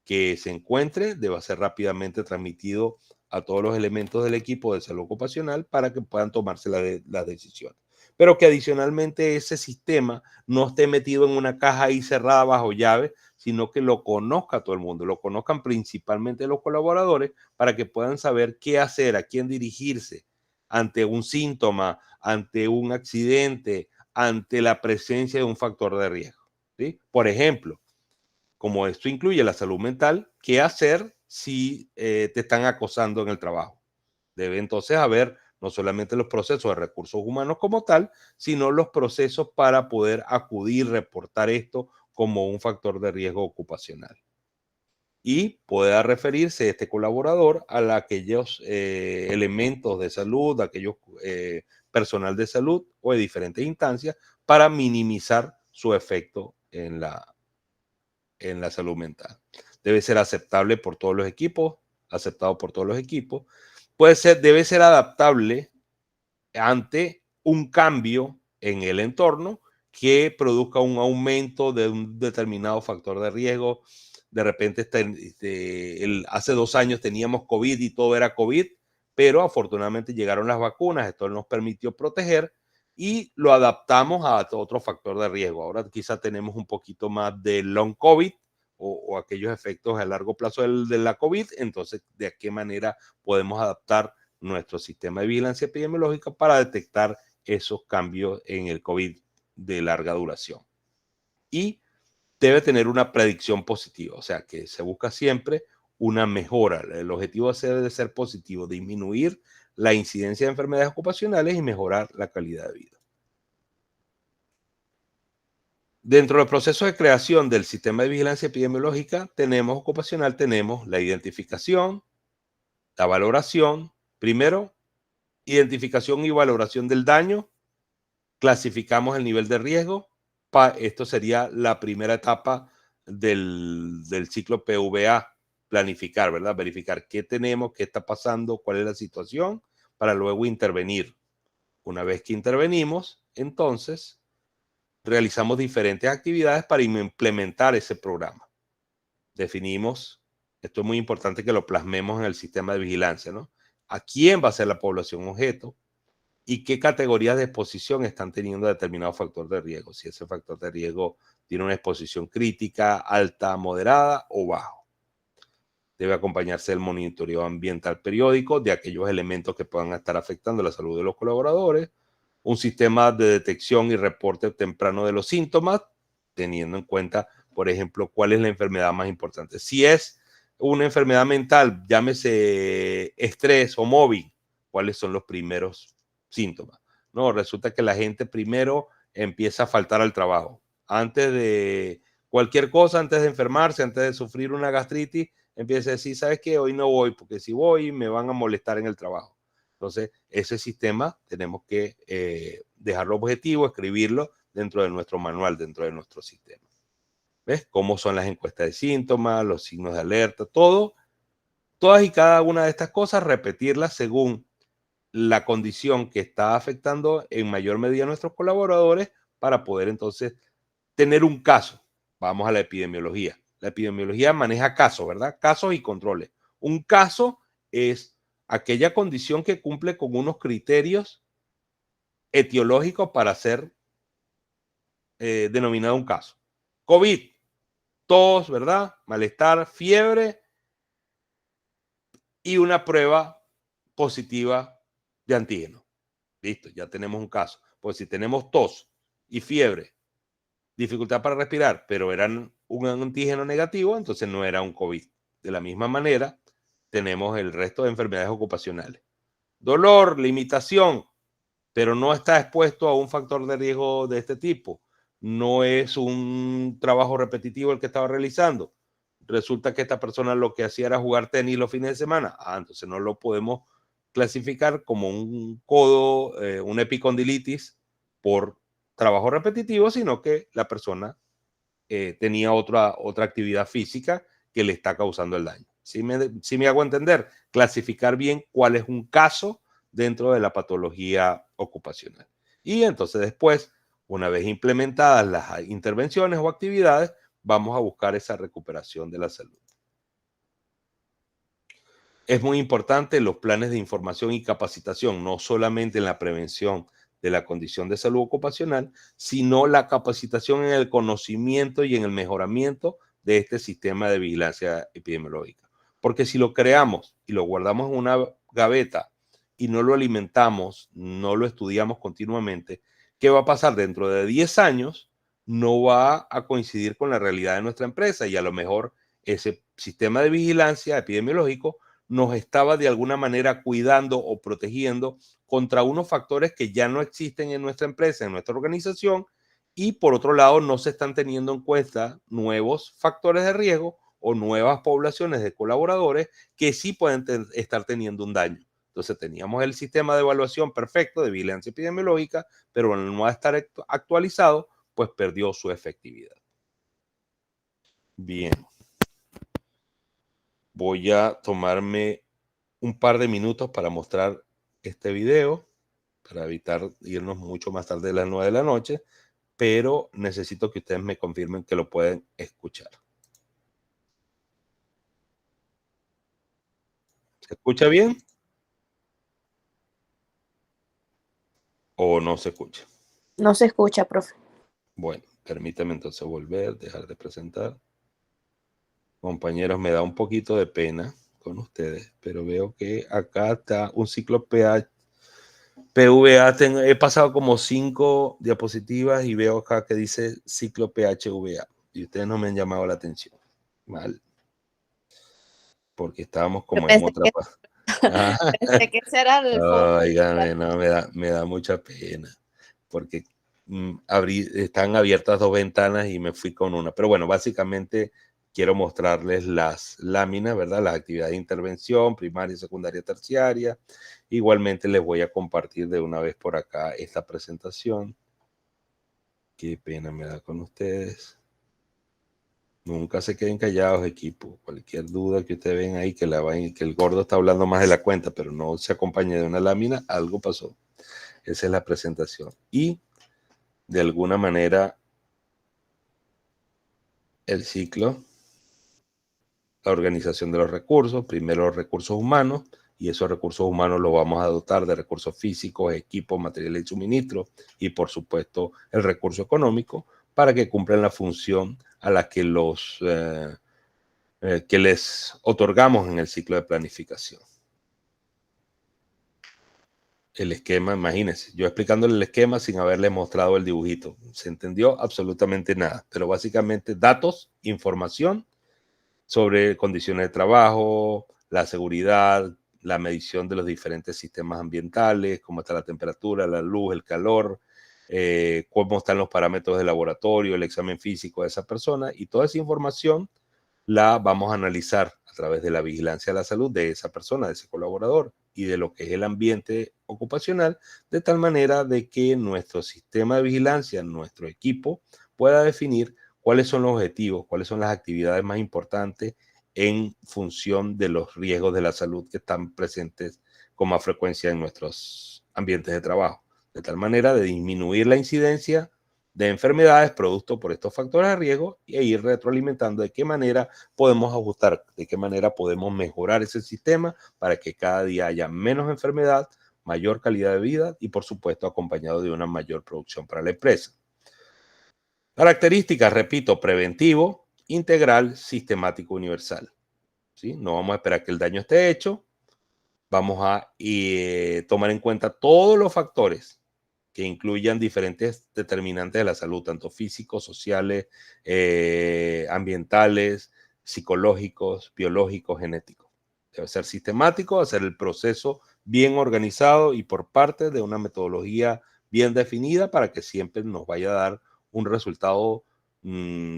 que se encuentre deba ser rápidamente transmitido a todos los elementos del equipo de salud ocupacional para que puedan tomarse las decisiones. Pero que adicionalmente ese sistema no esté metido en una caja ahí cerrada bajo llave, sino que lo conozca todo el mundo, lo conozcan principalmente los colaboradores para que puedan saber qué hacer, a quién dirigirse ante un síntoma, ante un accidente, ante la presencia de un factor de riesgo, ¿sí? Por ejemplo, como esto incluye la salud mental, ¿qué hacer si te están acosando en el trabajo? Debe entonces haber no solamente los procesos de recursos humanos como tal, sino los procesos para poder acudir, reportar esto como un factor de riesgo ocupacional. Y pueda referirse este colaborador a aquellos elementos de salud, aquellos personal de salud o de diferentes instancias para minimizar su efecto en la salud mental. Debe ser aceptable por todos los equipos, aceptado por todos los equipos. Debe ser adaptable ante un cambio en el entorno que produzca un aumento de un determinado factor de riesgo. De repente, hace 2 años teníamos COVID y todo era COVID, pero afortunadamente llegaron las vacunas, esto nos permitió proteger y lo adaptamos a otro factor de riesgo. Ahora quizá tenemos un poquito más de long COVID o aquellos efectos a largo plazo de la COVID, entonces, ¿de qué manera podemos adaptar nuestro sistema de vigilancia epidemiológica para detectar esos cambios en el COVID de larga duración. Y debe tener una predicción positiva, o sea que se busca siempre una mejora. El objetivo debe ser positivo, disminuir la incidencia de enfermedades ocupacionales y mejorar la calidad de vida. Dentro del proceso de creación del sistema de vigilancia epidemiológica ocupacional, tenemos la identificación, la valoración. Primero, identificación y valoración del daño. Clasificamos el nivel de riesgo. Esto sería la primera etapa del ciclo PVA. Planificar, ¿verdad? Verificar qué tenemos, qué está pasando, cuál es la situación, para luego intervenir. Una vez que intervenimos, entonces realizamos diferentes actividades para implementar ese programa. Definimos, esto es muy importante que lo plasmemos en el sistema de vigilancia, ¿no? ¿A quién va a ser la población objeto? ¿Y qué categorías de exposición están teniendo determinado factor de riesgo? Si ese factor de riesgo tiene una exposición crítica, alta, moderada o bajo. Debe acompañarse del monitoreo ambiental periódico de aquellos elementos que puedan estar afectando la salud de los colaboradores, un sistema de detección y reporte temprano de los síntomas, teniendo en cuenta, por ejemplo, cuál es la enfermedad más importante. Si es una enfermedad mental, llámese estrés o móvil, ¿cuáles son los primeros síntomas? No, resulta que la gente primero empieza a faltar al trabajo. Antes de cualquier cosa, antes de enfermarse, antes de sufrir una gastritis, empieza a decir, ¿sabes qué? Hoy no voy, porque si voy me van a molestar en el trabajo. Entonces, ese sistema tenemos que dejarlo objetivo, escribirlo dentro de nuestro manual, dentro de nuestro sistema. ¿Ves? Cómo son las encuestas de síntomas, los signos de alerta, todo, todas y cada una de estas cosas, repetirlas según la condición que está afectando en mayor medida a nuestros colaboradores para poder entonces tener un caso. Vamos a la epidemiología. La epidemiología maneja casos, ¿verdad? Casos y controles. Un caso es aquella condición que cumple con unos criterios etiológicos para ser denominado un caso. COVID, tos, ¿verdad? Malestar, fiebre y una prueba positiva de antígeno. Listo, ya tenemos un caso. Pues si tenemos tos y fiebre, dificultad para respirar, pero eran un antígeno negativo, entonces no era un COVID. De la misma manera, tenemos el resto de enfermedades ocupacionales. Dolor, limitación, pero no está expuesto a un factor de riesgo de este tipo. No es un trabajo repetitivo el que estaba realizando. Resulta que esta persona lo que hacía era jugar tenis los fines de semana. Entonces no lo podemos clasificar como un codo, una epicondilitis por trabajo repetitivo, sino que la persona tenía otra actividad física que le está causando el daño. Si me hago entender, clasificar bien cuál es un caso dentro de la patología ocupacional. Y entonces después, una vez implementadas las intervenciones o actividades, vamos a buscar esa recuperación de la salud. Es muy importante los planes de información y capacitación, no solamente en la prevención de la condición de salud ocupacional, sino la capacitación en el conocimiento y en el mejoramiento de este sistema de vigilancia epidemiológica. Porque si lo creamos y lo guardamos en una gaveta y no lo alimentamos, no lo estudiamos continuamente, ¿qué va a pasar? Dentro de 10 años no va a coincidir con la realidad de nuestra empresa y a lo mejor ese sistema de vigilancia epidemiológico nos estaba de alguna manera cuidando o protegiendo contra unos factores que ya no existen en nuestra empresa, en nuestra organización, y por otro lado no se están teniendo en cuenta nuevos factores de riesgo o nuevas poblaciones de colaboradores que sí pueden estar teniendo un daño. Entonces teníamos el sistema de evaluación perfecto de vigilancia epidemiológica, pero al no estar actualizado, pues perdió su efectividad. Bien. Voy a tomarme un par de minutos para mostrar este video, para evitar irnos mucho más tarde de las 9 de la noche, pero necesito que ustedes me confirmen que lo pueden escuchar. ¿Se escucha bien? ¿O no se escucha? No se escucha, profe. Bueno, permítame entonces volver, dejar de presentar. Compañeros, me da un poquito de pena con ustedes, pero veo que acá está un ciclo PH PVA, he pasado como 5 diapositivas y veo acá que dice ciclo PHVA. Y ustedes no me han llamado la atención. Mal. Porque estábamos como en otra parte. Pensé que ese era el fondo. Oigan, no, me da mucha pena. Porque están abiertas 2 ventanas y me fui con una. Pero bueno, básicamente quiero mostrarles las láminas, ¿verdad? Las actividades de intervención, primaria, secundaria, terciaria. Igualmente les voy a compartir de una vez por acá esta presentación. Qué pena me da con ustedes. Nunca se queden callados, equipo. Cualquier duda que ustedes ven ahí, que el gordo está hablando más de la cuenta, pero no se acompañe de una lámina, algo pasó. Esa es la presentación. Y de alguna manera el ciclo, la organización de los recursos, primero los recursos humanos, y esos recursos humanos los vamos a dotar de recursos físicos, equipos, materiales y suministros, y por supuesto el recurso económico para que cumplan la función a la que que les otorgamos en el ciclo de planificación. El esquema, imagínense, yo explicándole el esquema sin haberles mostrado el dibujito. Se entendió absolutamente nada, pero básicamente datos, información sobre condiciones de trabajo, la seguridad, la medición de los diferentes sistemas ambientales, cómo está la temperatura, la luz, el calor, cómo están los parámetros de laboratorio, el examen físico de esa persona, y toda esa información la vamos a analizar a través de la vigilancia de la salud de esa persona, de ese colaborador y de lo que es el ambiente ocupacional, de tal manera de que nuestro sistema de vigilancia, nuestro equipo, pueda definir cuáles son los objetivos, cuáles son las actividades más importantes en función de los riesgos de la salud que están presentes con más frecuencia en nuestros ambientes de trabajo, de tal manera de disminuir la incidencia de enfermedades producto por estos factores de riesgo e ir retroalimentando de qué manera podemos ajustar, de qué manera podemos mejorar ese sistema para que cada día haya menos enfermedad, mayor calidad de vida y por supuesto acompañado de una mayor producción para la empresa. Características, repito, preventivo, integral, sistemático, universal. ¿Sí? No vamos a esperar que el daño esté hecho, vamos a tomar en cuenta todos los factores que incluyan diferentes determinantes de la salud, tanto físicos, sociales, ambientales, psicológicos, biológicos, genéticos. Debe ser sistemático, hacer el proceso bien organizado y por parte de una metodología bien definida para que siempre nos vaya a dar un resultado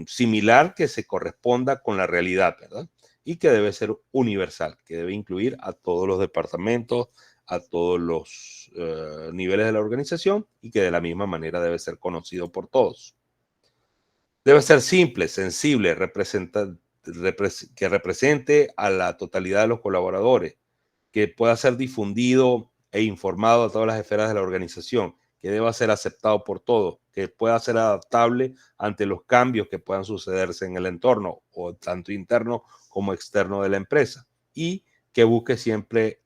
similar que se corresponda con la realidad, ¿verdad? Y que debe ser universal, que debe incluir a todos los departamentos, a todos los niveles de la organización y que de la misma manera debe ser conocido por todos. Debe ser simple, sensible, que represente a la totalidad de los colaboradores, que pueda ser difundido e informado a todas las esferas de la organización, que deba ser aceptado por todos, que pueda ser adaptable ante los cambios que puedan sucederse en el entorno, o tanto interno como externo de la empresa, y que busque siempre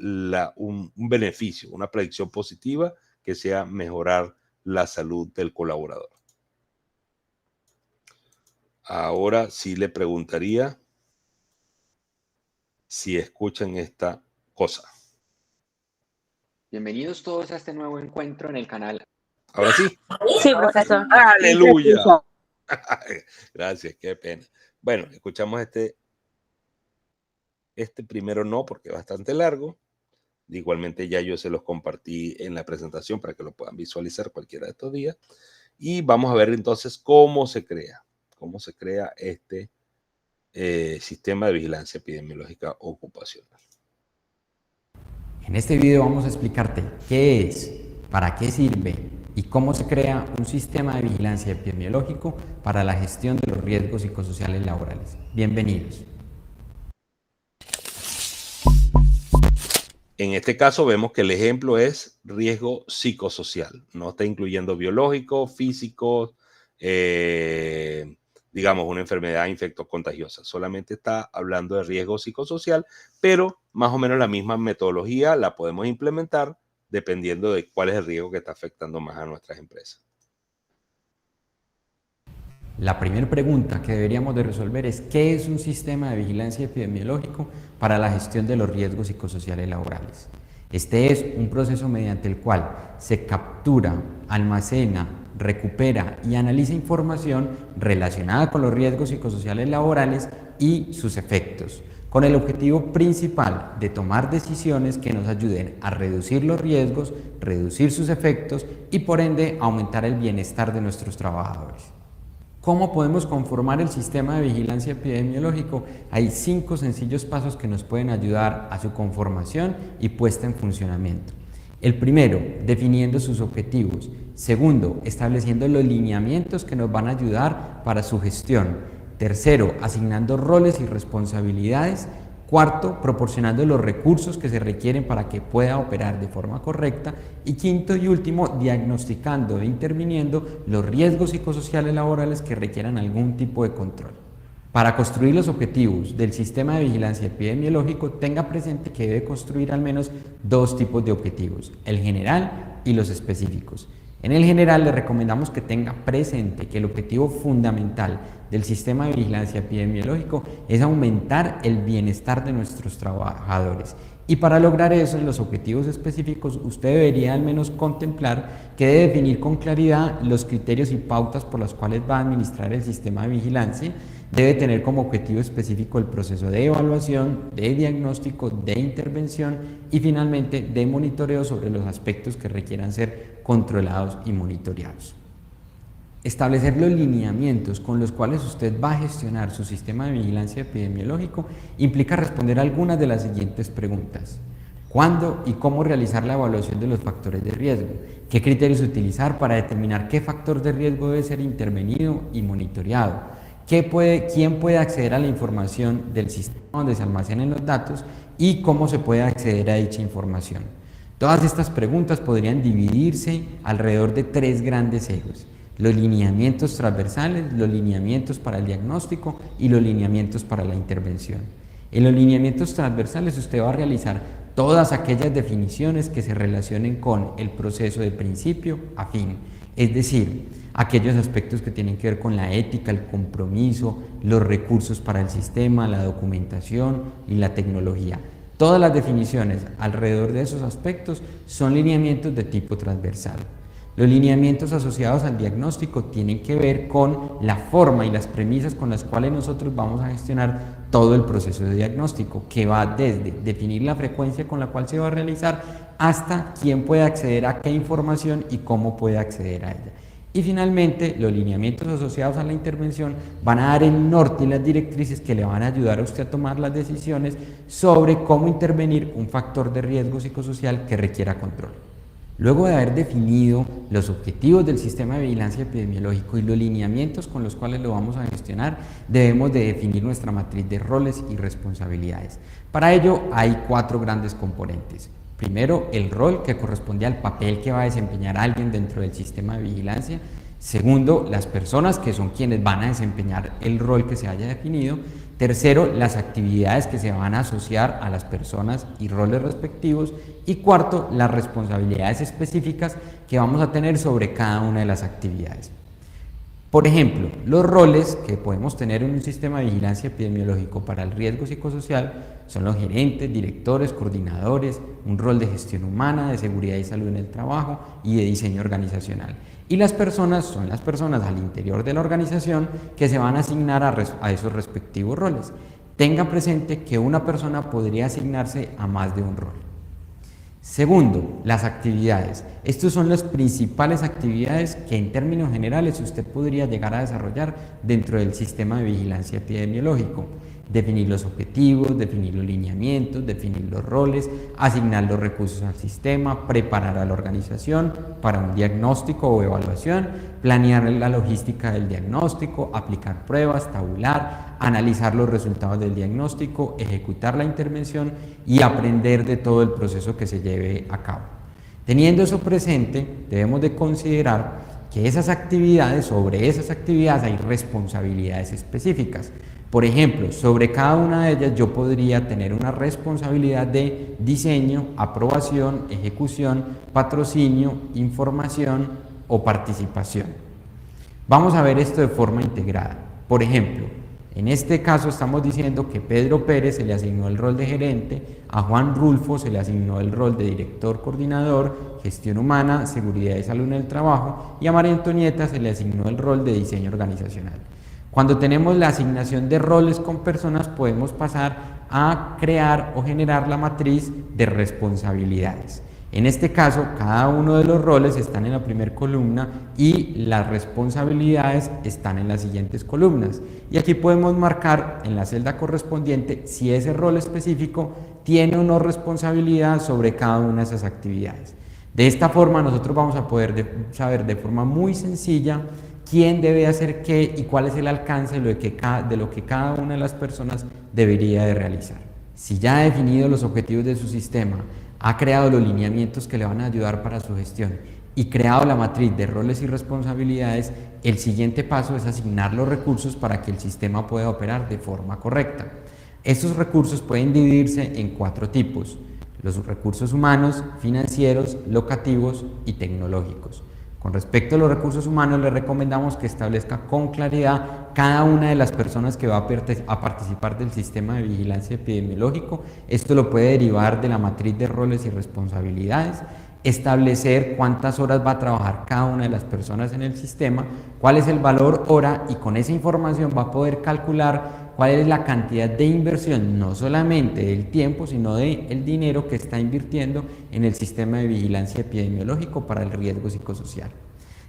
un beneficio, una predicción positiva, que sea mejorar la salud del colaborador. Ahora sí le preguntaría si escuchan esta cosa. Bienvenidos todos a este nuevo encuentro en el canal. ¿Ahora sí? Sí, profesor. ¡Aleluya! Gracias, qué pena. Bueno, escuchamos este primero no, porque es bastante largo. Igualmente ya yo se los compartí en la presentación para que lo puedan visualizar cualquiera de estos días. Y vamos a ver entonces cómo se crea este sistema de vigilancia epidemiológica ocupacional. En este video vamos a explicarte qué es, para qué sirve y cómo se crea un sistema de vigilancia epidemiológico para la gestión de los riesgos psicosociales laborales. Bienvenidos. En este caso vemos que el ejemplo es riesgo psicosocial. No está incluyendo biológico, físico, digamos una enfermedad infectocontagiosa. Solamente está hablando de riesgo psicosocial, pero más o menos la misma metodología la podemos implementar dependiendo de cuál es el riesgo que está afectando más a nuestras empresas. La primera pregunta que deberíamos de resolver es ¿qué es un sistema de vigilancia epidemiológico para la gestión de los riesgos psicosociales laborales? Este es un proceso mediante el cual se captura, almacena, recupera y analiza información relacionada con los riesgos psicosociales laborales y sus efectos, con el objetivo principal de tomar decisiones que nos ayuden a reducir los riesgos, reducir sus efectos y por ende aumentar el bienestar de nuestros trabajadores. ¿Cómo podemos conformar el sistema de vigilancia epidemiológico? Hay 5 sencillos pasos que nos pueden ayudar a su conformación y puesta en funcionamiento. El primero, definiendo sus objetivos. Segundo, estableciendo los lineamientos que nos van a ayudar para su gestión. Tercero, asignando roles y responsabilidades. Cuarto, proporcionando los recursos que se requieren para que pueda operar de forma correcta. Y quinto y último, diagnosticando e interviniendo los riesgos psicosociales laborales que requieran algún tipo de control. Para construir los objetivos del sistema de vigilancia epidemiológico, tenga presente que debe construir al menos 2 tipos de objetivos, el general y los específicos. En el general le recomendamos que tenga presente que el objetivo fundamental del sistema de vigilancia epidemiológico es aumentar el bienestar de nuestros trabajadores. Y para lograr eso, en los objetivos específicos, usted debería al menos contemplar que debe definir con claridad los criterios y pautas por los cuales va a administrar el sistema de vigilancia. Debe tener como objetivo específico el proceso de evaluación, de diagnóstico, de intervención y finalmente de monitoreo sobre los aspectos que requieran ser controlados y monitoreados. Establecer los lineamientos con los cuales usted va a gestionar su sistema de vigilancia epidemiológico implica responder algunas de las siguientes preguntas. ¿Cuándo y cómo realizar la evaluación de los factores de riesgo? ¿Qué criterios utilizar para determinar qué factor de riesgo debe ser intervenido y monitoreado? ¿Quién puede acceder a la información del sistema donde se almacenan los datos y cómo se puede acceder a dicha información? Todas estas preguntas podrían dividirse alrededor de 3 grandes ejes: los lineamientos transversales, los lineamientos para el diagnóstico y los lineamientos para la intervención. En los lineamientos transversales usted va a realizar todas aquellas definiciones que se relacionen con el proceso de principio a fin, es decir, aquellos aspectos que tienen que ver con la ética, el compromiso, los recursos para el sistema, la documentación y la tecnología. Todas las definiciones alrededor de esos aspectos son lineamientos de tipo transversal. Los lineamientos asociados al diagnóstico tienen que ver con la forma y las premisas con las cuales nosotros vamos a gestionar todo el proceso de diagnóstico, que va desde definir la frecuencia con la cual se va a realizar hasta quién puede acceder a qué información y cómo puede acceder a ella. Y finalmente, los lineamientos asociados a la intervención van a dar el norte y las directrices que le van a ayudar a usted a tomar las decisiones sobre cómo intervenir un factor de riesgo psicosocial que requiera control. Luego de haber definido los objetivos del sistema de vigilancia epidemiológico y los lineamientos con los cuales lo vamos a gestionar, debemos de definir nuestra matriz de roles y responsabilidades. Para ello hay 4 grandes componentes. Primero, el rol, que corresponde al papel que va a desempeñar alguien dentro del sistema de vigilancia. Segundo, las personas, que son quienes van a desempeñar el rol que se haya definido. Tercero, las actividades que se van a asociar a las personas y roles respectivos. Y cuarto, las responsabilidades específicas que vamos a tener sobre cada una de las actividades. Por ejemplo, los roles que podemos tener en un sistema de vigilancia epidemiológico para el riesgo psicosocial son los gerentes, directores, coordinadores, un rol de gestión humana, de seguridad y salud en el trabajo y de diseño organizacional. Y las personas son las personas al interior de la organización que se van a asignar a esos respectivos roles. Tengan presente que una persona podría asignarse a más de un rol. Segundo, las actividades. Estas son las principales actividades que en términos generales usted podría llegar a desarrollar dentro del sistema de vigilancia epidemiológico. Definir los objetivos, definir los lineamientos, definir los roles, asignar los recursos al sistema, preparar a la organización para un diagnóstico o evaluación, planear la logística del diagnóstico, aplicar pruebas, tabular, analizar los resultados del diagnóstico, ejecutar la intervención y aprender de todo el proceso que se lleve a cabo. Teniendo eso presente, debemos de considerar que sobre esas actividades hay responsabilidades específicas. Por ejemplo, sobre cada una de ellas yo podría tener una responsabilidad de diseño, aprobación, ejecución, patrocinio, información o participación. Vamos a ver esto de forma integrada. Por ejemplo, En este caso estamos diciendo que Pedro Pérez se le asignó el rol de gerente, a Juan Rulfo se le asignó el rol de director coordinador, gestión humana, seguridad y salud en el trabajo, y a María Antonieta se le asignó el rol de diseño organizacional. Cuando tenemos la asignación de roles con personas, podemos pasar a crear o generar la matriz de responsabilidades. En este caso, cada uno de los roles están en la primera columna y las responsabilidades están en las siguientes columnas. Y aquí podemos marcar en la celda correspondiente si ese rol específico tiene o no responsabilidad sobre cada una de esas actividades. De esta forma, nosotros vamos a poder saber de forma muy sencilla quién debe hacer qué y cuál es el alcance de lo que cada una de las personas debería de realizar. Si ya ha definido los objetivos de su sistema, ha creado los lineamientos que le van a ayudar para su gestión y creado la matriz de roles y responsabilidades, el siguiente paso es asignar los recursos para que el sistema pueda operar de forma correcta. Estos recursos pueden dividirse en 4 tipos: los recursos humanos, financieros, locativos y tecnológicos. Con respecto a los recursos humanos, le recomendamos que establezca con claridad cada una de las personas que va a participar del sistema de vigilancia epidemiológico. Esto lo puede derivar de la matriz de roles y responsabilidades, establecer cuántas horas va a trabajar cada una de las personas en el sistema, cuál es el valor hora, y con esa información va a poder calcular cuál es la cantidad de inversión, no solamente del tiempo, sino del dinero que está invirtiendo en el sistema de vigilancia epidemiológico para el riesgo psicosocial.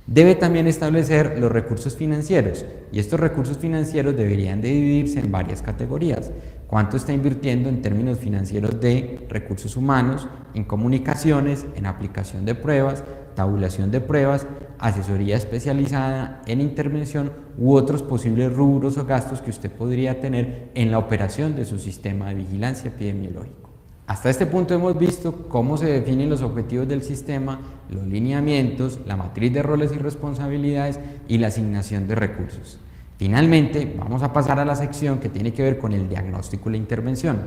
Debe también establecer los recursos financieros, y estos recursos financieros deberían de dividirse en varias categorías. Cuánto está invirtiendo en términos financieros de recursos humanos, en comunicaciones, en aplicación de pruebas, tabulación de pruebas, asesoría especializada, en intervención u otros posibles rubros o gastos que usted podría tener en la operación de su sistema de vigilancia epidemiológico. Hasta este punto hemos visto cómo se definen los objetivos del sistema, los lineamientos, la matriz de roles y responsabilidades y la asignación de recursos. Finalmente, vamos a pasar a la sección que tiene que ver con el diagnóstico y la intervención.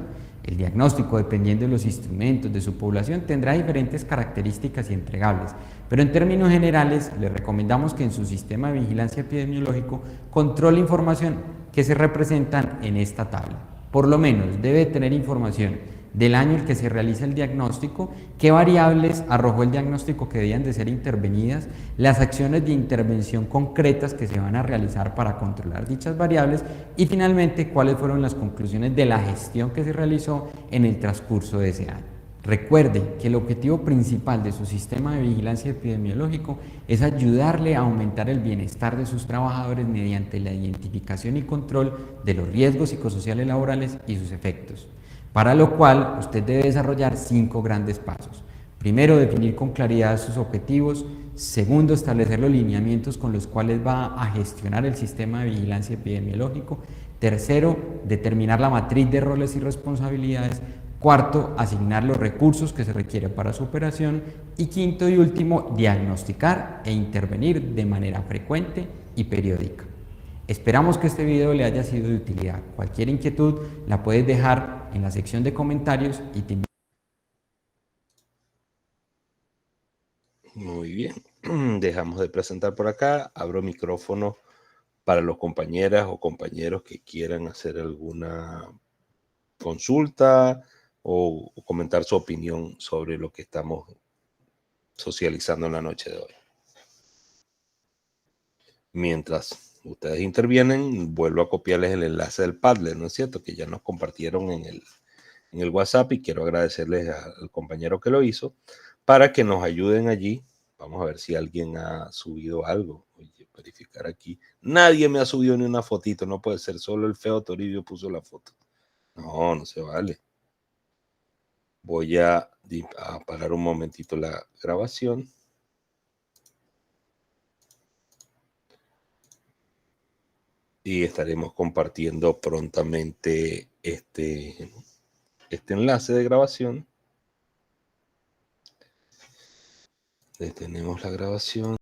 El diagnóstico, dependiendo de los instrumentos de su población, tendrá diferentes características y entregables, pero en términos generales le recomendamos que en su sistema de vigilancia epidemiológico controle información que se representan en esta tabla. Por lo menos debe tener información del año en el que se realiza el diagnóstico, qué variables arrojó el diagnóstico que debían de ser intervenidas, las acciones de intervención concretas que se van a realizar para controlar dichas variables y finalmente cuáles fueron las conclusiones de la gestión que se realizó en el transcurso de ese año. Recuerde que el objetivo principal de su sistema de vigilancia epidemiológico es ayudarle a aumentar el bienestar de sus trabajadores mediante la identificación y control de los riesgos psicosociales laborales y sus efectos, para lo cual usted debe desarrollar 5 grandes pasos. Primero, definir con claridad sus objetivos. Segundo, establecer los lineamientos con los cuales va a gestionar el sistema de vigilancia epidemiológico. Tercero, determinar la matriz de roles y responsabilidades. Cuarto, asignar los recursos que se requieren para su operación. Y quinto y último, diagnosticar e intervenir de manera frecuente y periódica. Esperamos que este video le haya sido de utilidad. Cualquier inquietud la puedes dejar en la sección de comentarios y te invito. Muy bien, dejamos de presentar por acá. Abro micrófono para los compañeras o compañeros que quieran hacer alguna consulta o comentar su opinión sobre lo que estamos socializando en la noche de hoy. Mientras ustedes intervienen, vuelvo a copiarles el enlace del Padlet, ¿no es cierto? Que ya nos compartieron en el WhatsApp, y quiero agradecerles al compañero que lo hizo para que nos ayuden allí. Vamos a ver si alguien ha subido algo. Oye, verificar aquí. Nadie me ha subido ni una fotito, no puede ser, solo el feo Toribio puso la foto. No, no se vale. Voy a apagar un momentito la grabación. Y estaremos compartiendo prontamente este enlace de grabación. Detenemos la grabación.